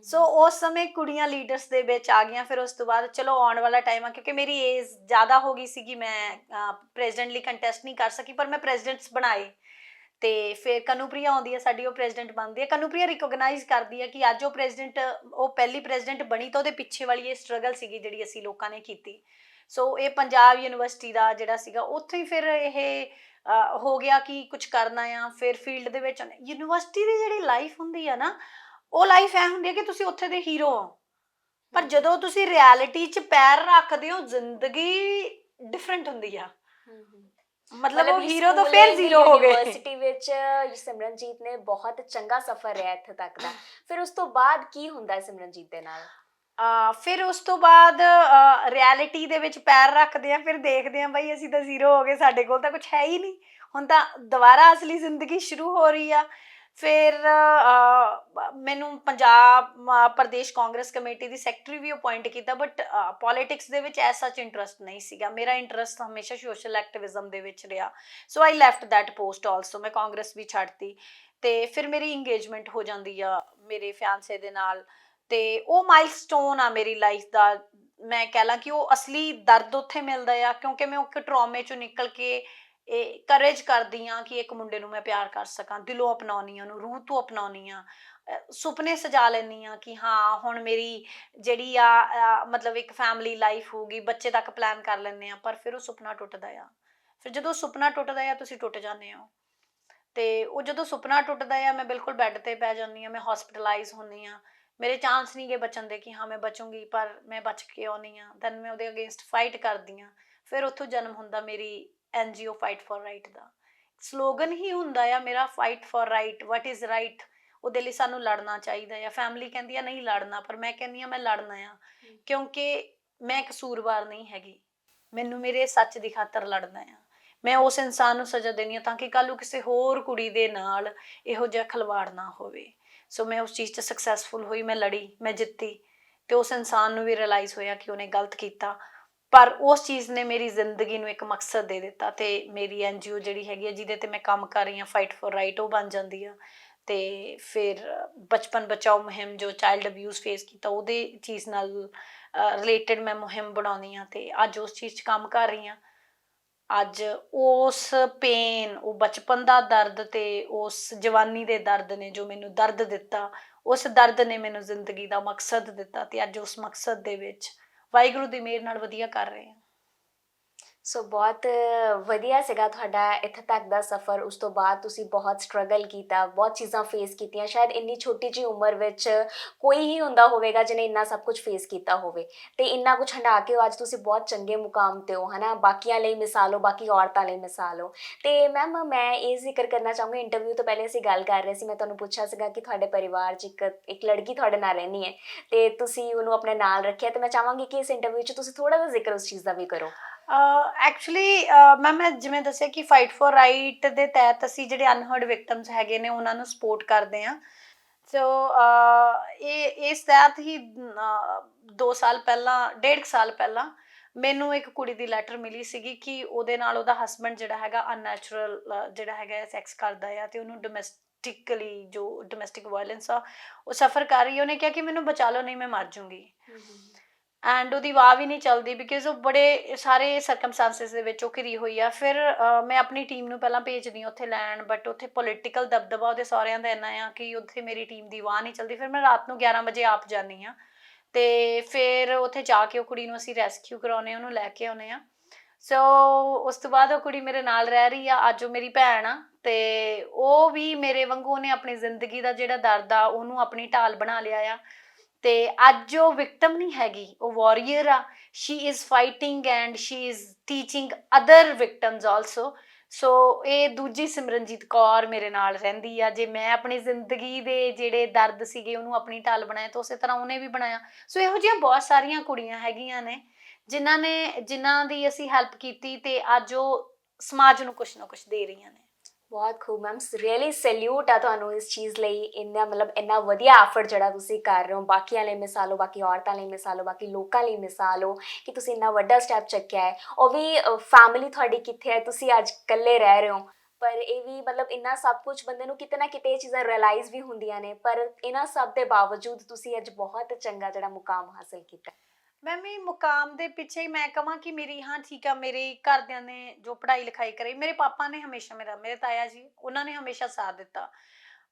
ਸੋ ਉਸ ਸਮੇਂ ਕੁੜੀਆਂ ਲੀਡਰਸ ਦੇ ਵਿੱਚ ਆ ਗਈਆਂ। ਫਿਰ ਉਸ ਤੋਂ ਬਾਅਦ ਚਲੋ ਆਉਣ ਵਾਲਾ ਟਾਈਮ ਆ, ਕਿਉਂਕਿ ਮੇਰੀ ਏਜ ਜ਼ਿਆਦਾ ਹੋ ਗਈ ਸੀਗੀ, ਮੈਂ ਪ੍ਰੈਜ਼ੀਡੈਂਟ ਲਈ ਕੰਟੈਸਟ ਨਹੀਂ ਕਰ ਸਕੀ ਪਰ ਮੈਂ ਪ੍ਰੈਜ਼ੀਡੈਂਟਸ ਬਣਾਏ। ਤੇ ਫਿਰ ਕਨੂਪ੍ਰਿਆ ਆਉਂਦੀ ਹੈ ਸਾਡੀ, ਉਹ ਪ੍ਰੈਜ਼ੀਡੈਂਟ ਬਣਦੀ ਹੈ। ਕਨੂਪ੍ਰਿਆ ਰਿਕੋਗਨਾਈਜ਼ ਕਰਦੀ ਹੈ ਕਿ ਅੱਜ ਉਹ ਪ੍ਰੈਜ਼ੀਡੈਂਟ, ਉਹ ਪਹਿਲੀ ਪ੍ਰੈਜ਼ੀਡੈਂਟ ਬਣੀ ਤਾਂ ਉਹਦੇ ਪਿੱਛੇ ਵਾਲੀ ਇਹ ਸਟਰਗਲ ਸੀਗੀ ਜਿਹੜੀ ਅਸੀਂ ਲੋਕਾਂ ਨੇ ਕੀਤੀ। ਸੋ ਇਹ ਪੰਜਾਬ ਯੂਨੀਵਰਸਿਟੀ ਦਾ ਜਿਹੜਾ ਸੀਗਾ ਉੱਥੇ ਹੀ ਫਿਰ ਇਹ ਹੋ ਗਿਆ ਕਿ ਕੁਝ ਕਰਨਾ ਆ। ਫਿਰ ਫੀਲਡ ਦੇ ਵਿੱਚ ਯੂਨੀਵਰਸਿਟੀ ਦੀ ਜਿਹੜੀ ਲਾਈਫ ਹੁੰਦੀ ਆ ਨਾ, ਉਹ ਲਾਈਫ ਐ ਹੁੰਦੀ ਹੈ ਕਿ ਤੁਸੀਂ ਉੱਥੇ ਦੇ ਹੀਰੋ ਹੋ, ਪਰ ਜਦੋਂ ਤੁਸੀਂ ਰਿਐਲਿਟੀ 'ਚ ਪੈਰ ਰੱਖਦੇ ਹੋ ਜ਼ਿੰਦਗੀ ਡਿਫਰੈਂਟ ਹੁੰਦੀ ਆ। ਮਤਲਬ ਉਹ ਹੀਰੋ ਤੋਂ ਫਿਰ ਜ਼ੀਰੋ ਹੋ ਗਏ। ਯੂਨੀਵਰਸਿਟੀ ਵਿੱਚ ਸਿਮਰਨਜੀਤ ਨੇ ਬਹੁਤ ਚੰਗਾ ਸਫ਼ਰ ਰਿਹਾ ਇੱਥੇ ਤੱਕ ਦਾ। ਫਿਰ ਉਸ ਤੋਂ ਬਾਅਦ ਕੀ ਹੁੰਦਾ ਹੈ ਸਿਮਰਨਜੀਤ ਦੇ ਨਾਲ? ਫਿਰ ਉਸ ਤੋਂ ਬਾਅਦ ਰਿਐਲਿਟੀ ਦੇ ਵਿੱਚ ਪੈਰ ਰੱਖਦੇ ਆ, ਫਿਰ ਦੇਖਦੇ ਆ ਬਈ ਅਸੀਂ ਤਾਂ ਜ਼ੀਰੋ ਹੋ ਗਏ, ਸਾਡੇ ਕੋਲ ਤਾਂ ਕੁਝ ਹੈ ਹੀ ਨਹੀਂ, ਹੁਣ ਤਾਂ ਦੁਬਾਰਾ ਅਸਲੀ ਜ਼ਿੰਦਗੀ ਸ਼ੁਰੂ ਹੋ ਰਹੀ ਆ। ਫਿਰ ਮੈਨੂੰ ਪੰਜਾਬ ਪ੍ਰਦੇਸ਼ ਕਾਂਗਰਸ ਕਮੇਟੀ ਦੀ ਸੈਕਟਰੀ ਵੀ ਅਪੁਆਇੰਟ ਕੀਤਾ, ਬਟ ਪੋਲੀਟਿਕਸ ਦੇ ਵਿੱਚ ਐਸਾ ਇੰਟਰਸਟ ਨਹੀਂ ਸੀਗਾ। ਮੇਰਾ ਇੰਟਰਸਟ ਹਮੇਸ਼ਾ ਸੋਸ਼ਲ ਐਕਟਿਵਿਜ਼ਮ ਦੇ ਵਿੱਚ ਰਿਹਾ। ਸੋ ਆਈ ਲੈਫਟ ਦੈਟ ਪੋਸਟ ਆਲਸੋ, ਮੈਂ ਕਾਂਗਰਸ ਵੀ ਛੱਡਤੀ। ਤੇ ਫਿਰ ਮੇਰੀ ਇੰਗੇਜਮੈਂਟ ਹੋ ਜਾਂਦੀ ਆ ਮੇਰੇ ਫਿਆਂਸੇ ਦੇ ਨਾਲ, ਤੇ ਉਹ ਮਾਈਲਸਟੋਨ ਆ ਮੇਰੀ ਲਾਈਫ ਦਾ। ਮੈਂ ਕਹਿ ਲਾਂ ਕਿ ਉਹ ਅਸਲੀ ਦਰਦ ਉੱਥੇ ਮਿਲਦਾ ਆ, ਕਿਉਂਕਿ ਮੈਂ ਇੱਕ ਟਰੋਮੇ ਚੋਂ ਨਿਕਲ ਕੇ ਇਹ ਕਰੇਜ ਕਰਦੀ ਹਾਂ ਕਿ ਇੱਕ ਮੁੰਡੇ ਨੂੰ ਮੈਂ ਪਿਆਰ ਕਰ ਸਕਾਂ, ਦਿਲੋਂ ਅਪਣਾਉਣੀ ਹਾਂ ਉਹਨੂੰ, ਰੂਹ ਤੋਂ ਅਪਣਾਉਣੀ ਹਾਂ। ਸੁਪਨੇ ਸਜਾ ਲੈਂਦੀ ਹਾਂ ਕਿ ਹਾਂ ਹੁਣ ਮੇਰੀ ਜਿਹੜੀ ਆ ਮਤਲਬ ਇੱਕ ਫੈਮਿਲੀ ਲਾਈਫ ਹੋਊਗੀ, ਬੱਚੇ ਤੱਕ ਪਲਾਨ ਕਰ ਲੈਂਦੇ ਹਾਂ, ਪਰ ਫਿਰ ਉਹ ਸੁਪਨਾ ਟੁੱਟਦਾ ਆ। ਫਿਰ ਜਦੋਂ ਸੁਪਨਾ ਟੁੱਟਦਾ ਆ ਤੁਸੀਂ ਟੁੱਟ ਜਾਂਦੇ ਹੋ। ਤੇ ਉਹ ਜਦੋਂ ਸੁਪਨਾ ਟੁੱਟਦਾ ਆ ਮੈਂ ਬਿਲਕੁਲ ਬੈੱਡ ਤੇ ਪੈ ਜਾਂਦੀ ਹਾਂ, ਮੈਂ ਹਸਪੀਟਲਾਈਜ਼ ਹੁੰਦੀ ਹਾਂ। ਮੇਰੇ ਚਾਂਸ ਨਹੀਂ ਗੇ ਬਚਣ ਦੇ ਕਿ ਹਾਂ ਮੈਂ ਬਚੂੰਗੀ, ਪਰ ਮੈਂ ਬਚ ਕੇ ਆਉਂਦੀ ਹਾਂ। ਦੈਨ ਮੈਂ ਉਹਦੇ ਅਗੇਂਸਟ ਫਾਈਟ ਕਰਦੀ ਹਾਂ। ਫਿਰ ਉੱਥੋਂ ਜਨਮ ਹੁੰਦਾ ਮੇਰੀ NGO ਫਾਈਟ ਫॉर ਰਾਈਟ ਦਾ। ਸਲੋਗਨ ਹੀ ਹੁੰਦਾ ਆ ਮੇਰਾ, fight for right, what is right. ਉਹਦੇ ਲਈ ਸਾਨੂੰ ਲੜਨਾ ਚਾਹੀਦਾ ਆ। ਫੈਮਿਲੀ ਕਹਿੰਦੀ ਆ ਨਹੀਂ ਲੜਨਾ, ਪਰ ਮੈਂ ਕਹਿੰਦੀ ਆ ਮੈਂ ਲੜਨਾ ਆ, ਕਿਉਂਕਿ ਮੈਂ ਕਸੂਰਵਾਰ ਨਹੀਂ ਹੈਗੀ। ਮੈਨੂੰ ਮੇਰੇ ਸੱਚ ਦੀ ਖਾਤਰ ਲੜਨਾ ਆ। ਮੈਂ ਉਸ ਇਨਸਾਨ ਨੂੰ ਸਜ਼ਾ ਦੇਣੀ ਆ ਤਾਂ ਕਿ ਕੱਲ੍ਹ ਨੂੰ ਕਿਸੇ ਹੋਰ ਕੁੜੀ ਦੇ ਨਾਲ ਇਹੋ ਜਿਹਾ ਖਿਲਵਾੜ ਨਾ ਹੋਵੇ। ਸੋ ਮੈਂ ਉਸ ਚੀਜ਼ 'ਚ ਸਕਸੈਸਫੁਲ ਹੋਈ, ਮੈਂ ਲੜੀ, ਮੈਂ ਜਿੱਤੀ। ਤੇ ਉਸ ਇਨਸਾਨ ਨੂੰ ਵੀ ਰਿਅਲਾਈਜ਼ ਹੋਇਆ ਕਿ ਉਹਨੇ ਗਲਤ ਕੀਤਾ, ਪਰ ਉਸ ਚੀਜ਼ ਨੇ ਮੇਰੀ ਜ਼ਿੰਦਗੀ ਨੂੰ ਇੱਕ ਮਕਸਦ ਦੇ ਦਿੱਤਾ। ਤੇ ਮੇਰੀ NGO ਜਿਹੜੀ ਹੈਗੀ ਆ, ਜਿਹਦੇ ਤੇ ਮੈਂ ਕੰਮ ਕਰ ਰਹੀ ਹਾਂ, ਫਾਈਟ ਫॉर ਰਾਈਟ, ਉਹ ਬਣ ਜਾਂਦੀ ਆ। ਤੇ ਫਿਰ ਬਚਪਨ ਬਚਾਓ ਮੁਹਿੰਮ, ਜੋ ਚਾਈਲਡ ਅਬਿਊਜ਼ ਫੇਸ ਕੀਤਾ, ਉਹਦੇ ਚੀਜ਼ ਨਾਲ ਰਿਲੇਟਡ ਮੈਂ ਮੁਹਿੰਮ ਬਣਾਉਂਦੀ ਹਾਂ। ਤੇ ਅੱਜ ਉਸ ਚੀਜ਼ 'ਚ ਕੰਮ ਕਰ ਰਹੀ ਹਾਂ। ਅੱਜ ਉਸ ਪੇਨ, ਉਹ ਬਚਪਨ ਦਾ ਦਰਦ ਤੇ ਉਸ ਜਵਾਨੀ ਦੇ ਦਰਦ ਨੇ ਜੋ ਮੈਨੂੰ ਦਰਦ ਦਿੱਤਾ, ਉਸ ਦਰਦ ਨੇ ਮੈਨੂੰ ਜ਼ਿੰਦਗੀ ਦਾ ਮਕਸਦ ਦਿੱਤਾ। ਤੇ ਅੱਜ ਉਸ ਮਕਸਦ ਦੇ ਵਿੱਚ ਵਾਹਿਗੁਰੂ ਦੀ ਮਿਹਰ ਨਾਲ ਵਧੀਆ ਕਰ ਰਹੇ ਹਾਂ। ਸੋ ਬਹੁਤ ਵਧੀਆ ਸੀਗਾ ਤੁਹਾਡਾ ਇੱਥੇ ਤੱਕ ਦਾ ਸਫ਼ਰ। ਉਸ ਤੋਂ ਬਾਅਦ ਤੁਸੀਂ ਬਹੁਤ ਸਟਰਗਲ ਕੀਤਾ, ਬਹੁਤ ਚੀਜ਼ਾਂ ਫੇਸ ਕੀਤੀਆਂ। ਸ਼ਾਇਦ ਇੰਨੀ ਛੋਟੀ ਜਿਹੀ ਉਮਰ ਵਿੱਚ ਕੋਈ ਹੀ ਹੁੰਦਾ ਹੋਵੇਗਾ ਜਿਹਨੇ ਇੰਨਾ ਸਭ ਕੁਝ ਫੇਸ ਕੀਤਾ ਹੋਵੇ, ਤੇ ਇੰਨਾ ਕੁਝ ਹੰਢਾ ਕੇ ਅੱਜ ਤੁਸੀਂ ਬਹੁਤ ਚੰਗੇ ਮੁਕਾਮ 'ਤੇ ਹੋ, ਹੈ ਨਾ। ਬਾਕੀਆਂ ਲਈ ਮਿਸਾਲ ਹੋ, ਬਾਕੀ ਔਰਤਾਂ ਲਈ ਮਿਸਾਲ ਹੋ। ਤੇ ਮੈਮ ਮੈਂ ਇਹ ਜ਼ਿਕਰ ਕਰਨਾ ਚਾਹੂੰਗੀ, ਇੰਟਰਵਿਊ ਤੋਂ ਪਹਿਲੇ ਅਸੀਂ ਗੱਲ ਕਰ ਰਹੇ ਸੀ, ਮੈਂ ਤੁਹਾਨੂੰ ਪੁੱਛਿਆ ਸੀਗਾ ਕਿ ਤੁਹਾਡੇ ਪਰਿਵਾਰ 'ਚ ਇੱਕ ਲੜਕੀ ਤੁਹਾਡੇ ਨਾਲ ਰਹਿੰਦੀ ਹੈ ਤੇ ਤੁਸੀਂ ਉਹਨੂੰ ਆਪਣੇ ਨਾਲ ਰੱਖਿਆ। ਤੇ ਮੈਂ ਚਾਹਾਂਗੀ ਕਿ ਇਸ ਇੰਟਰਵਿਊ 'ਚ ਤੁਸੀਂ ਥੋੜ੍ਹਾ ਜਿਹਾ ਜ਼ਿਕਰ ਉਸ ਚੀਜ਼ ਦਾ ਵੀ ਕਰੋ। ਐਕਚੁਅਲੀ ਮੈਮ ਮੈਂ ਜਿਵੇਂ ਦੱਸਿਆ ਕਿ ਫਾਈਟ ਫॉर ਰਾਈਟ ਦੇ ਤਹਿਤ ਅਸੀਂ ਜਿਹੜੇ ਅਨਹਰਡ ਵਿਕਟਮਸ ਹੈਗੇ ਨੇ ਉਹਨਾਂ ਨੂੰ ਸਪੋਰਟ ਕਰਦੇ ਹਾਂ। ਸੋ ਇਹ ਇਸ ਤਹਿਤ ਹੀ 2 ਸਾਲ ਪਹਿਲਾਂ, 1.5 ਸਾਲ ਪਹਿਲਾਂ ਮੈਨੂੰ ਇੱਕ ਕੁੜੀ ਦੀ ਲੈਟਰ ਮਿਲੀ ਸੀਗੀ ਕਿ ਉਹਦੇ ਨਾਲ ਉਹਦਾ ਹਸਬੈਂਡ ਜਿਹੜਾ ਹੈਗਾ ਅਨਨੈਚੁਰਲ ਜਿਹੜਾ ਹੈਗਾ ਸੈਕਸ ਕਰਦਾ ਆ, ਤੇ ਉਹਨੂੰ ਡੋਮੈਸਟਿਕਲੀ ਜੋ ਡੋਮੈਸਟਿਕ ਵਾਇਲੈਂਸ ਆ ਉਹ ਸਫਰ ਕਰ ਰਹੀ ਹੈ। ਉਹਨੇ ਕਿਹਾ ਕਿ ਮੈਨੂੰ ਬਚਾ ਲਓ, ਨਹੀਂ ਮੈਂ ਮਰ ਜੂੰਗੀ। ਐਂਡ ਉਹਦੀ ਵਾਹ ਵੀ ਨਹੀਂ ਚੱਲਦੀ, ਬਿਕੋਜ਼ ਉਹ ਬੜੇ ਸਾਰੇ ਸਰਕਮਸਟੈਂਸਿਸ ਦੇ ਵਿੱਚ ਉਹ ਘਿਰੀ ਹੋਈ ਆ। ਫਿਰ ਮੈਂ ਆਪਣੀ ਟੀਮ ਨੂੰ ਪਹਿਲਾਂ ਭੇਜਦੀ ਹਾਂ ਉੱਥੇ ਲੈਣ, ਬਟ ਉੱਥੇ ਪੋਲੀਟੀਕਲ ਦਬਦਬਾ ਉਹਦੇ ਸਹੁਰਿਆਂ ਦਾ ਇੰਨਾ ਆ ਕਿ ਉੱਥੇ ਮੇਰੀ ਟੀਮ ਦੀ ਵਾਹ ਨਹੀਂ ਚੱਲਦੀ। ਫਿਰ ਮੈਂ ਰਾਤ ਨੂੰ 11 ਵਜੇ ਆਪ ਜਾਂਦੀ ਹਾਂ, ਤੇ ਫਿਰ ਉੱਥੇ ਜਾ ਕੇ ਉਹ ਕੁੜੀ ਨੂੰ ਅਸੀਂ ਰੈਸਕਿਊ ਕਰਾਉਂਦੇ, ਉਹਨੂੰ ਲੈ ਕੇ ਆਉਂਦੇ ਹਾਂ। ਸੋ ਉਸ ਤੋਂ ਬਾਅਦ ਉਹ ਕੁੜੀ ਮੇਰੇ ਨਾਲ ਰਹਿ ਰਹੀ ਆ, ਅੱਜ ਉਹ ਮੇਰੀ ਭੈਣ ਆ। ਤੇ ਉਹ ਵੀ ਮੇਰੇ ਵਾਂਗੂ ਉਹਨੇ ਆਪਣੀ ਜ਼ਿੰਦਗੀ ਦਾ ਜਿਹੜਾ ਦਰਦ ਆ ਉਹਨੂੰ ਆਪਣੀ ਢਾਲ ਬਣਾ ਲਿਆ ਆ। ਤੇ ਅੱਜ ਉਹ ਵਿਕਟਮ ਨਹੀਂ ਹੈਗੀ, ਉਹ ਵਾਰੀਅਰ ਆ। She is fighting and she is teaching other victims also. So ਇਹ ਦੂਜੀ ਸਿਮਰਨਜੀਤ ਕੌਰ ਮੇਰੇ ਨਾਲ ਰਹਿੰਦੀ ਆ। ਜੇ ਮੈਂ ਆਪਣੀ ਜ਼ਿੰਦਗੀ ਦੇ ਜਿਹੜੇ ਦਰਦ ਸੀਗੇ ਉਹਨੂੰ ਆਪਣੀ ਢਾਲ ਬਣਾਇਆ, ਤਾਂ ਉਸੇ ਤਰ੍ਹਾਂ ਉਹਨੇ ਵੀ ਬਣਾਇਆ। ਸੋ ਇਹੋ ਜਿਹੀਆਂ ਬਹੁਤ ਸਾਰੀਆਂ ਕੁੜੀਆਂ ਹੈਗੀਆਂ ਨੇ ਜਿਨ੍ਹਾਂ ਦੀ ਅਸੀਂ ਹੈਲਪ ਕੀਤੀ, ਤੇ ਅੱਜ ਉਹ ਸਮਾਜ ਨੂੰ ਕੁਛ ਨਾ ਕੁਛ ਦੇ ਰਹੀਆਂ ਨੇ। ਬਹੁਤ ਖੂਬ ਮੈਮ, ਰੀਅਲੀ ਸੈਲਿਊਟ ਆ ਤੁਹਾਨੂੰ ਇਸ ਚੀਜ਼ ਲਈ। ਇੰਨਾ ਮਤਲਬ ਇੰਨਾ ਵਧੀਆ ਐਫਰਟ ਜਿਹੜਾ ਤੁਸੀਂ ਕਰ ਰਹੇ ਹੋ, ਬਾਕੀਆਂ ਲਈ ਮਿਸਾਲ ਹੋ, ਬਾਕੀ ਔਰਤਾਂ ਲਈ ਮਿਸਾਲ ਹੋ, ਬਾਕੀ ਲੋਕਾਂ ਲਈ ਮਿਸਾਲ ਹੋ ਕਿ ਤੁਸੀਂ ਇੰਨਾ ਵੱਡਾ ਸਟੈਪ ਚੱਕਿਆ ਹੈ। ਉਹ ਵੀ ਫੈਮਿਲੀ ਤੁਹਾਡੀ ਕਿੱਥੇ ਹੈ, ਤੁਸੀਂ ਅੱਜ ਇਕੱਲੇ ਰਹਿ ਰਹੇ ਹੋ। ਪਰ ਇਹ ਵੀ ਮਤਲਬ ਇੰਨਾ ਸਭ ਕੁਝ ਬੰਦੇ ਨੂੰ ਕਿਤੇ ਨਾ ਕਿਤੇ ਇਹ ਚੀਜ਼ਾਂ ਰਿਅਲਾਈਜ਼ ਵੀ ਹੁੰਦੀਆਂ ਨੇ, ਪਰ ਇਹਨਾਂ ਸਭ ਦੇ ਬਾਵਜੂਦ ਤੁਸੀਂ ਅੱਜ ਬਹੁਤ ਚੰਗਾ ਜਿਹੜਾ ਮੁਕਾਮ ਹਾਸਿਲ ਕੀਤਾ। ਮੈਮ ਇਹ ਮੁਕਾਮ ਦੇ ਪਿੱਛੇ ਮੈਂ ਕਹਾਂ ਕਿ ਮੇਰੀ, ਹਾਂ ਠੀਕ ਆ, ਮੇਰੇ ਘਰਦਿਆਂ ਨੇ ਜੋ ਪੜ੍ਹਾਈ ਲਿਖਾਈ ਕਰਾਈ, ਮੇਰੇ ਪਾਪਾ ਨੇ ਹਮੇਸ਼ਾ ਮੇਰੇ ਤਾਇਆ ਜੀ, ਉਹਨਾਂ ਨੇ ਹਮੇਸ਼ਾ ਸਾਥ ਦਿੱਤਾ।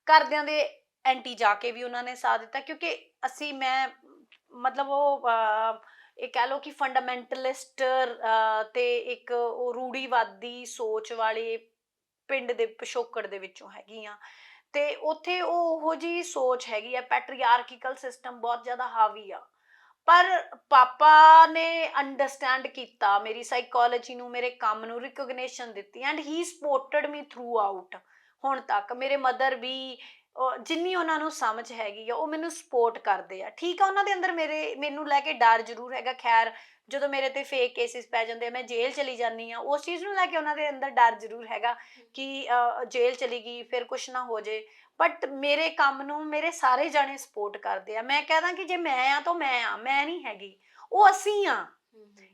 ਘਰਦਿਆਂ ਦੇ ਐਂਟੀ ਜਾ ਕੇ ਵੀ ਉਹਨਾਂ ਨੇ ਸਾਥ ਦਿੱਤਾ, ਕਿਉਂਕਿ ਮੈਂ ਮਤਲਬ ਉਹ ਇਹ ਕਹਿ ਲਓ ਕਿ ਫੰਡਾਮੈਂਟਲਿਸਟ ਤੇ ਇੱਕ ਉਹ ਰੂੜੀਵਾਦੀ ਸੋਚ ਵਾਲੇ ਪਿੰਡ ਦੇ ਪਿਛੋਕੜ ਦੇ ਵਿੱਚੋਂ ਹੈਗੀ ਆ। ਤੇ ਉੱਥੇ ਉਹੋ ਜਿਹੀ ਸੋਚ ਹੈਗੀ ਆ, ਪੈਟਰੀਆਰਕੀਕਲ ਸਿਸਟਮ ਬਹੁਤ ਜ਼ਿਆਦਾ ਹਾਵੀ ਆ। ਪਰ ਪਾਪਾ ਨੇ ਅੰਡਰਸਟੈਂਡ ਕੀਤਾ ਮੇਰੀ ਸਾਈਕੋਲੋਜੀ ਨੂੰ, ਮੇਰੇ ਕੰਮ ਨੂੰ ਰਿਕੋਗਨੀਸ਼ਨ ਦਿੱਤੀ, and he supported me through out. ਹੁਣ ਤੱਕ ਮੇਰੇ ਮਦਰ ਵੀ ਜਿੰਨੀ ਉਹਨਾਂ ਨੂੰ ਸਮਝ ਹੈਗੀ ਆ ਉਹ ਮੈਨੂੰ ਸਪੋਰਟ ਕਰਦੇ ਆ। ਠੀਕ ਆ, ਉਹਨਾਂ ਦੇ ਅੰਦਰ ਮੈਨੂੰ ਲੈ ਕੇ ਡਰ ਜ਼ਰੂਰ ਹੈਗਾ। ਖੈਰ, ਜਦੋਂ ਮੇਰੇ ਤੇ ਫੇਕ ਕੇਸਿਸ ਪੈ ਜਾਂਦੇ ਆ, ਮੈਂ ਜੇਲ੍ਹ ਚਲੀ ਜਾਂਦੀ ਆ, ਉਸ ਚੀਜ਼ ਨੂੰ ਲੈ ਕੇ ਉਹਨਾਂ ਦੇ ਅੰਦਰ ਡਰ ਜ਼ਰੂਰ ਹੈਗਾ ਕਿ ਜੇਲ੍ਹ ਚਲੀ ਗਈ ਫਿਰ ਕੁਛ ਨਾ ਹੋ ਜੇ। ਬਟ ਮੇਰੇ ਕੰਮ ਨੂੰ ਮੇਰੇ ਸਾਰੇ ਜਾਣੇ ਸਪੋਰਟ ਕਰਦੇ ਆ। ਮੈਂ ਕਹਿ ਦਾਂ ਕਿ ਜੇ ਮੈਂ ਆ ਤਾਂ ਮੈਂ ਨਹੀਂ ਹੈਗੀ, ਉਹ ਅਸੀਂ ਆ।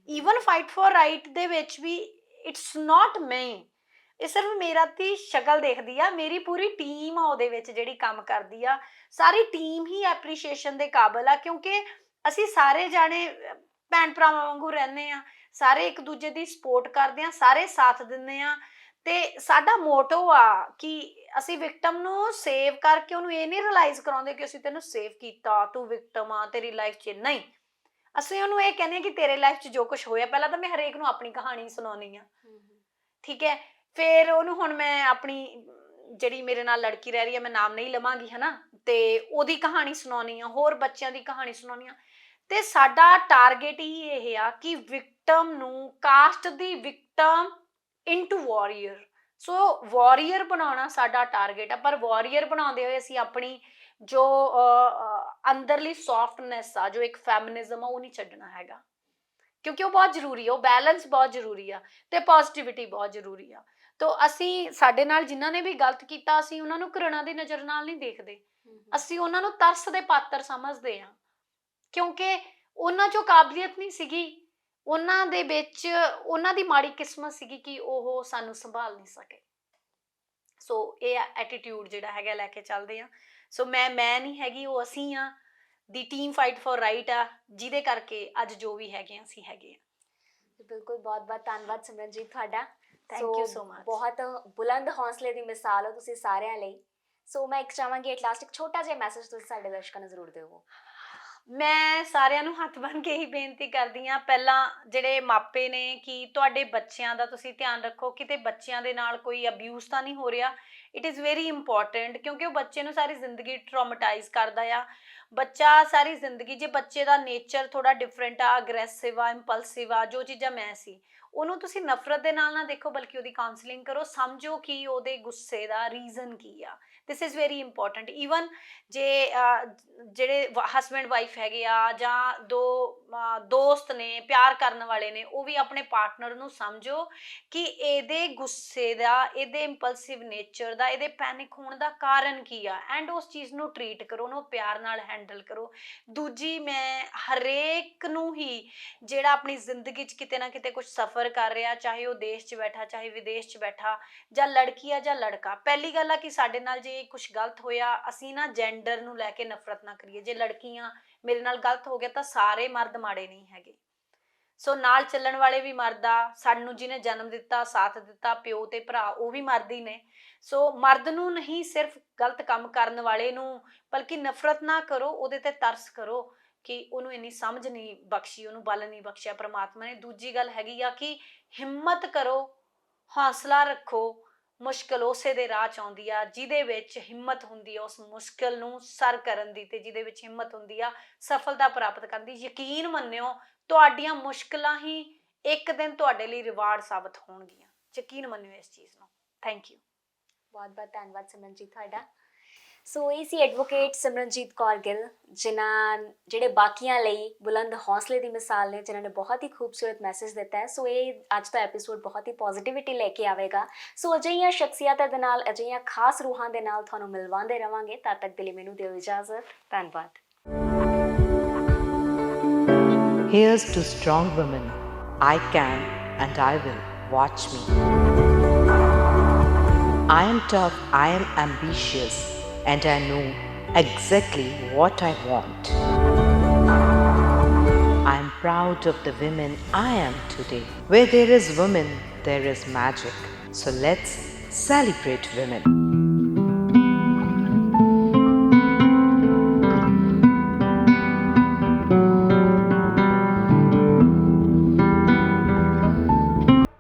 ਈਵਨ ਫਾਈਟ ਫॉर ਰਾਈਟ ਦੇ ਵਿੱਚ ਵੀ ਇਟਸ ਨਾਟ ਮੈਂ, ਇਹ ਸਿਰਫ ਮੇਰਾ ਦੀ ਸ਼ਕਲ ਦੇਖਦੀ ਆ, ਮੇਰੀ ਪੂਰੀ ਟੀਮ ਆ ਉਹਦੇ ਵਿੱਚ ਜਿਹੜੀ ਕੰਮ ਕਰਦੀ ਆ। ਸਾਰੀ ਟੀਮ ਹੀ ਐਪਰੀਸ਼ੀਏਸ਼ਨ ਦੇ ਕਾਬਲ ਆ, ਕਿਉਂਕਿ ਅਸੀਂ ਸਾਰੇ ਜਾਣੇ ਭੈਣ ਭਰਾਵਾਂ ਵਾਂਗੂ ਰਹਿੰਦੇ ਆ, ਸਾਰੇ ਇੱਕ ਦੂਜੇ ਦੀ ਸਪੋਰਟ ਕਰਦੇ ਆ, ਸਾਰੇ ਸਾਥ ਦਿੰਦੇ ਆ। ਤੇ ਸਾਡਾ ਮੋਟੋ ਆ ਕਿ ਅਸੀਂ ਵਿਕਟਮ ਨੂੰ ਸੇਵ ਕਰਕੇ ਉਹਨੂੰ ਇਹ ਨਹੀਂ ਰਿਅਲਾਈਜ਼ ਕਰਾਉਂਦੇ ਕਿ ਅਸੀਂ ਤੈਨੂੰ ਸੇਵ ਕੀਤਾ, ਤੂੰ ਵਿਕਟਮ ਆ, ਤੇਰੀ ਲਾਈਫ 'ਚ ਨਹੀਂ। ਅਸੀਂ ਉਹਨੂੰ ਇਹ ਕਹਿੰਦੇ ਆ ਕਿ ਤੇਰੇ ਲਾਈਫ 'ਚ ਜੋ ਕੁਝ ਹੋਇਆ, ਪਹਿਲਾਂ ਤਾਂ ਮੈਂ ਹਰੇਕ ਨੂੰ ਆਪਣੀ ਕਹਾਣੀ ਸੁਣਾਉਣੀ ਆ। ਠੀਕ ਹੈ। ਫਿਰ ਉਹਨੂੰ ਹੁਣ ਮੈਂ ਆਪਣੀ ਜਿਹੜੀ ਮੇਰੇ ਨਾਲ ਲੜਕੀ ਰਹਿ ਰਹੀ ਹੈ, ਮੈਂ ਨਾਮ ਨਹੀਂ ਲਵਾਂਗੀ ਹਨਾ, ਤੇ ਉਹਦੀ ਕਹਾਣੀ ਸੁਣਾਉਣੀ ਆ, ਹੋਰ ਬੱਚਿਆਂ ਦੀ ਕਹਾਣੀ ਸੁਣਾਉਣੀ ਆ। ਤੇ ਸਾਡਾ ਟਾਰਗੇਟ ਹੀ ਇਹ ਆ ਕਿ ਵਿਕਟਮ ਨੂੰ, ਕਾਸਟ ਦੀ ਵਿਕਟਮ ਇਨਟੂ ਵਾਰੀਅਰ। ਸੋ ਵਾਰੀਅਰ ਬਣਾਉਣਾ ਸਾਡਾ ਟਾਰਗੇਟ ਆ, ਪਰ ਵਾਰੀਅਰ ਬਣਾਉਂਦੇ ਹੋਏ ਅਸੀਂ ਆਪਣੀ ਜੋ ਅੰਦਰਲੀ ਸੌਫਟਨੈਸ ਆ, ਜੋ ਇੱਕ ਫੈਮਿਨਿਜ਼ਮ ਆ, ਉਹ ਨਹੀਂ ਛੱਡਣਾ ਹੈਗਾ, ਕਿਉਂਕਿ ਉਹ ਬਹੁਤ ਜ਼ਰੂਰੀ ਆ, ਉਹ ਬੈਲੈਂਸ ਬਹੁਤ ਜ਼ਰੂਰੀ ਆ, ਤੇ ਪੋਜ਼ਿਟਿਵਿਟੀ ਬਹੁਤ ਜ਼ਰੂਰੀ ਆ। ਤੋ ਅਸੀਂ, ਸਾਡੇ ਨਾਲ ਜਿਨ੍ਹਾਂ ਨੇ ਵੀ ਗਲਤ ਕੀਤਾ, ਅਸੀਂ ਉਹਨਾਂ ਨੂੰ ਘৃਣਾ ਦੀ ਨਜ਼ਰ ਨਾਲ ਨਹੀਂ ਦੇਖਦੇ, ਅਸੀਂ ਉਹਨਾਂ ਨੂੰ ਤਰਸ ਦੇ ਪਾਤਰ ਸਮਝਦੇ ਹਾਂ, ਕਿਉਂਕਿ ਉਹਨਾਂ 'ਚੋਂ ਕਾਬਲੀਅਤ ਨਹੀਂ ਸੀਗੀ, ਉਹਨਾਂ ਦੇ ਵਿੱਚ ਉਹਨਾਂ ਦੀ ਮਾੜੀ ਕਿਸਮਤ ਸੀਗੀ ਕਿ ਉਹ ਸਾਨੂੰ ਸੰਭਾਲ ਨਹੀਂ ਸਕੇ। ਸੋ ਇਹ ਐਟੀਟਿਊਡ ਜਿਹੜਾ ਹੈਗਾ ਲੈ ਕੇ ਚੱਲਦੇ ਆ। ਸੋ ਮੈਂ ਨਹੀਂ ਹੈਗੀ, ਉਹ ਅਸੀਂ ਆ, ਦੀ ਟੀਮ ਫਾਈਟ ਫॉर ਰਾਈਟ ਆ, ਜਿਹਦੇ ਕਰਕੇ ਅੱਜ ਜੋ ਵੀ ਹੈਗੇ ਅਸੀਂ ਹੈਗੇ ਆ। ਬਿਲਕੁਲ, ਬਹੁਤ ਬਹੁਤ ਧੰਨਵਾਦ ਸਿਮਰਨਜੀਤ ਤੁਹਾਡਾ। Thank you so much. ਬਹੁਤ ਬੁਲੰਦ ਹੌਸਲੇ ਦੀ ਮਿਸਾਲ ਹੋ ਤੁਸੀਂ ਸਾਰਿਆਂ ਲਈ। ਸੋ ਮੈਂ ਇੱਕ ਚਾਹਾਂਗੀ ਐਟ ਲਾਸਟ ਇੱਕ ਛੋਟਾ ਜਿਹਾ ਮੈਸੇਜ ਤੁਸੀਂ ਸਾਡੇ ਦਰਸ਼ਕਾਂ ਨੂੰ ਜ਼ਰੂਰ ਦਿਓ। ਮੈਂ ਸਾਰਿਆਂ ਨੂੰ ਹੱਥ ਬੰਨ੍ਹ ਕੇ ਹੀ ਬੇਨਤੀ ਕਰਦੀ ਹਾਂ, ਪਹਿਲਾਂ ਜਿਹੜੇ ਮਾਪੇ ਨੇ, ਕਿ ਤੁਹਾਡੇ ਬੱਚਿਆਂ ਦਾ ਤੁਸੀਂ ਧਿਆਨ ਰੱਖੋ, ਕਿਤੇ ਬੱਚਿਆਂ ਦੇ ਨਾਲ ਕੋਈ ਅਬਿਊਜ਼ ਤਾਂ ਨਹੀਂ ਹੋ ਰਿਹਾ। ਇਟ ਇਜ਼ ਵੈਰੀ ਇੰਪੋਰਟੈਂਟ, ਕਿਉਂਕਿ ਉਹ ਬੱਚੇ ਨੂੰ ਸਾਰੀ ਜ਼ਿੰਦਗੀ ਟਰੋਮੇਟਾਈਜ਼ ਕਰਦਾ ਆ। ਬੱਚਾ ਸਾਰੀ ਜ਼ਿੰਦਗੀ, ਜੇ ਬੱਚੇ ਦਾ ਨੇਚਰ ਥੋੜਾ ਡਿਫਰੈਂਟ ਆ, ਅਗਰੈਸਿਵ ਆ, ਇੰਪਲਸਿਵ ਆ, ਜੋ ਚੀਜ਼ਾਂ ਮੈਂ ਸੀ, ਉਹਨੂੰ ਤੁਸੀਂ ਨਫ਼ਰਤ ਦੇ ਨਾਲ ਨਾ ਦੇਖੋ, ਬਲਕਿ ਉਹਦੀ ਕਾਉਂਸਲਿੰਗ ਕਰੋ, ਸਮਝੋ ਕਿ ਉਹਦੇ ਗੁੱਸੇ ਦਾ ਰੀਜ਼ਨ ਕੀ ਆ। This is very important. Even ਜੇ ਜਿਹੜੇ ਹਸਬੈਂਡ ਵਾਈਫ ਹੈਗੇ ਆ, ਜਾਂ ਦੋ ਦੋਸਤ ਨੇ, ਪਿਆਰ ਕਰਨ ਵਾਲੇ ਨੇ, ਉਹ ਵੀ ਆਪਣੇ ਪਾਰਟਨਰ ਨੂੰ ਸਮਝੋ ਕਿ ਇਹਦੇ ਗੁੱਸੇ ਦਾ, ਇਹਦੇ ਇੰਪਲਸਿਵ ਨੇਚਰ ਦਾ, ਇਹਦੇ ਪੈਨਿਕ ਹੋਣ ਦਾ ਕਾਰਨ ਕੀ ਆ, ਐਂਡ ਉਸ ਚੀਜ਼ ਨੂੰ ਟਰੀਟ ਕਰੋ, ਉਹਨੂੰ ਪਿਆਰ ਨਾਲ ਹੈਂਡਲ ਕਰੋ। ਦੂਜੀ, ਮੈਂ ਹਰੇਕ ਨੂੰ ਹੀ ਜਿਹੜਾ ਆਪਣੀ ਜ਼ਿੰਦਗੀ 'ਚ ਕਿਤੇ ਨਾ ਕਿਤੇ ਕੁਝ ਸਫਰ ਕਰ ਰਿਹਾ, ਚਾਹੇ ਉਹ ਦੇਸ਼ 'ਚ ਬੈਠਾ, ਚਾਹੇ ਵਿਦੇਸ਼ 'ਚ ਬੈਠਾ, ਜਾਂ ਲੜਕੀ ਆ ਜਾਂ ਲੜਕਾ, ਪਹਿਲੀ ਗੱਲ ਆ ਕਿ ਸਾਡੇ ਨਾਲ ਜੇ ਕੁਝ ਗਲਤ ਹੋਇਆ, ਅਸੀਂ ਨਾ ਜੈਂਡਰ ਨੂੰ ਲੈ ਕੇ ਨਫ਼ਰਤ ਨਾ ਕਰੀਏ। ਜੇ ਲੜਕੀਆਂ, ਮੇਰੇ ਨਾਲ ਗਲਤ ਹੋ ਗਿਆ, ਤਾਂ ਸਾਰੇ ਮਰਦ ਮਾੜੇ ਨਹੀਂ ਹੈਗੇ। ਸੋ ਨਾਲ ਚੱਲਣ ਵਾਲੇ ਵੀ ਮਰਦ ਆ, ਸਾਨੂੰ ਜਿਹਨੇ ਜਨਮ ਦਿੱਤਾ, ਸਾਥ ਦਿੱਤਾ, ਪਿਓ ਤੇ ਭਰਾ, ਉਹ ਵੀ ਮਰਦ ਹੀ ਨੇ। ਸੋ ਮਰਦ ਨੂੰ ਨਹੀਂ, ਸਿਰਫ ਗਲਤ ਕੰਮ ਕਰਨ ਵਾਲੇ ਨੂੰ, ਬਲਕਿ ਨਫ਼ਰਤ ਨਾ ਕਰੋ, ਉਹਦੇ ਤੇ ਤਰਸ ਕਰੋ ਕਿ ਉਹਨੂੰ ਇੰਨੀ ਸਮਝ ਨਹੀਂ ਬਖਸ਼ੀ, ਉਹਨੂੰ ਬਲ ਨਹੀਂ ਬਖਸ਼ਿਆ ਪ੍ਰਮਾਤਮਾ ਨੇ। ਦੂਜੀ ਗੱਲ ਹੈਗੀ ਆ ਕਿ ਹਿੰਮਤ ਕਰੋ, ਹੌਸਲਾ ਰੱਖੋ। ਮੁਸ਼ਕਿਲ ਉਸੇ ਦੇ ਰਾਹ 'ਚ ਆਉਂਦੀ ਆ ਜਿਹਦੇ ਵਿੱਚ ਹਿੰਮਤ ਹੁੰਦੀ ਆ ਉਸ ਮੁਸ਼ਕਿਲ ਨੂੰ ਸਰ ਕਰਨ ਦੀ, ਤੇ ਜਿਹਦੇ ਵਿੱਚ ਹਿੰਮਤ ਹੁੰਦੀ ਆ ਸਫਲਤਾ ਪ੍ਰਾਪਤ ਕਰਨ ਦੀ। ਯਕੀਨ ਮੰਨਿਓ, ਤੁਹਾਡੀਆਂ ਮੁਸ਼ਕਿਲਾਂ ਹੀ ਇੱਕ ਦਿਨ ਤੁਹਾਡੇ ਲਈ ਰਿਵਾਰਡ ਸਾਬਤ ਹੋਣਗੀਆਂ। ਯਕੀਨ ਮੰਨਿਓ ਇਸ ਚੀਜ਼ ਨੂੰ। Thank you. ਬਹੁਤ ਬਹੁਤ ਧੰਨਵਾਦ ਸਿਮਰਨਜੀਤ ਤੁਹਾਡਾ। ਸੋ ਇਹ ਸੀ ਐਡਵੋਕੇਟ ਸਿਮਰਨਜੀਤ ਕੌਰ ਗਿੱਲ, ਜਿਹੜੇ ਬਾਕੀਆਂ ਲਈ ਬੁਲੰਦ ਹੌਸਲੇ ਦੀ ਮਿਸਾਲ ਨੇ, ਜਿਨ੍ਹਾਂ ਨੇ ਬਹੁਤ ਹੀ ਖੂਬਸੂਰਤ ਮੈਸੇਜ ਦਿੱਤਾ ਹੈ। ਸੋ ਇਹ ਅੱਜ ਦਾ ਐਪੀਸੋਡ ਬਹੁਤ ਹੀ ਪੋਜ਼ਿਟਿਵਿਟੀ ਲੈ ਕੇ ਆਵੇਗਾ। ਸੋ ਅਜਿਹੀਆਂ ਸ਼ਖਸੀਅਤਾਂ ਦੇ ਨਾਲ, ਅਜਿਹੀਆਂ ਖਾਸ ਰੂਹਾਂ ਦੇ ਨਾਲ ਤੁਹਾਨੂੰ ਮਿਲਵਾਉਂਦੇ ਰਵਾਂਗੇ। ਤਦ ਤੱਕ ਦੇ ਲਈ ਮੈਨੂੰ ਦਿਓ ਇਜਾਜ਼ਤ। ਧੰਨਵਾਦ। Here's to strong women. I can and I will. Watch me. I am tough, I am ambitious, and I know exactly what I want. I am proud of the women I am today. Where there is women, there is magic. So let's celebrate women.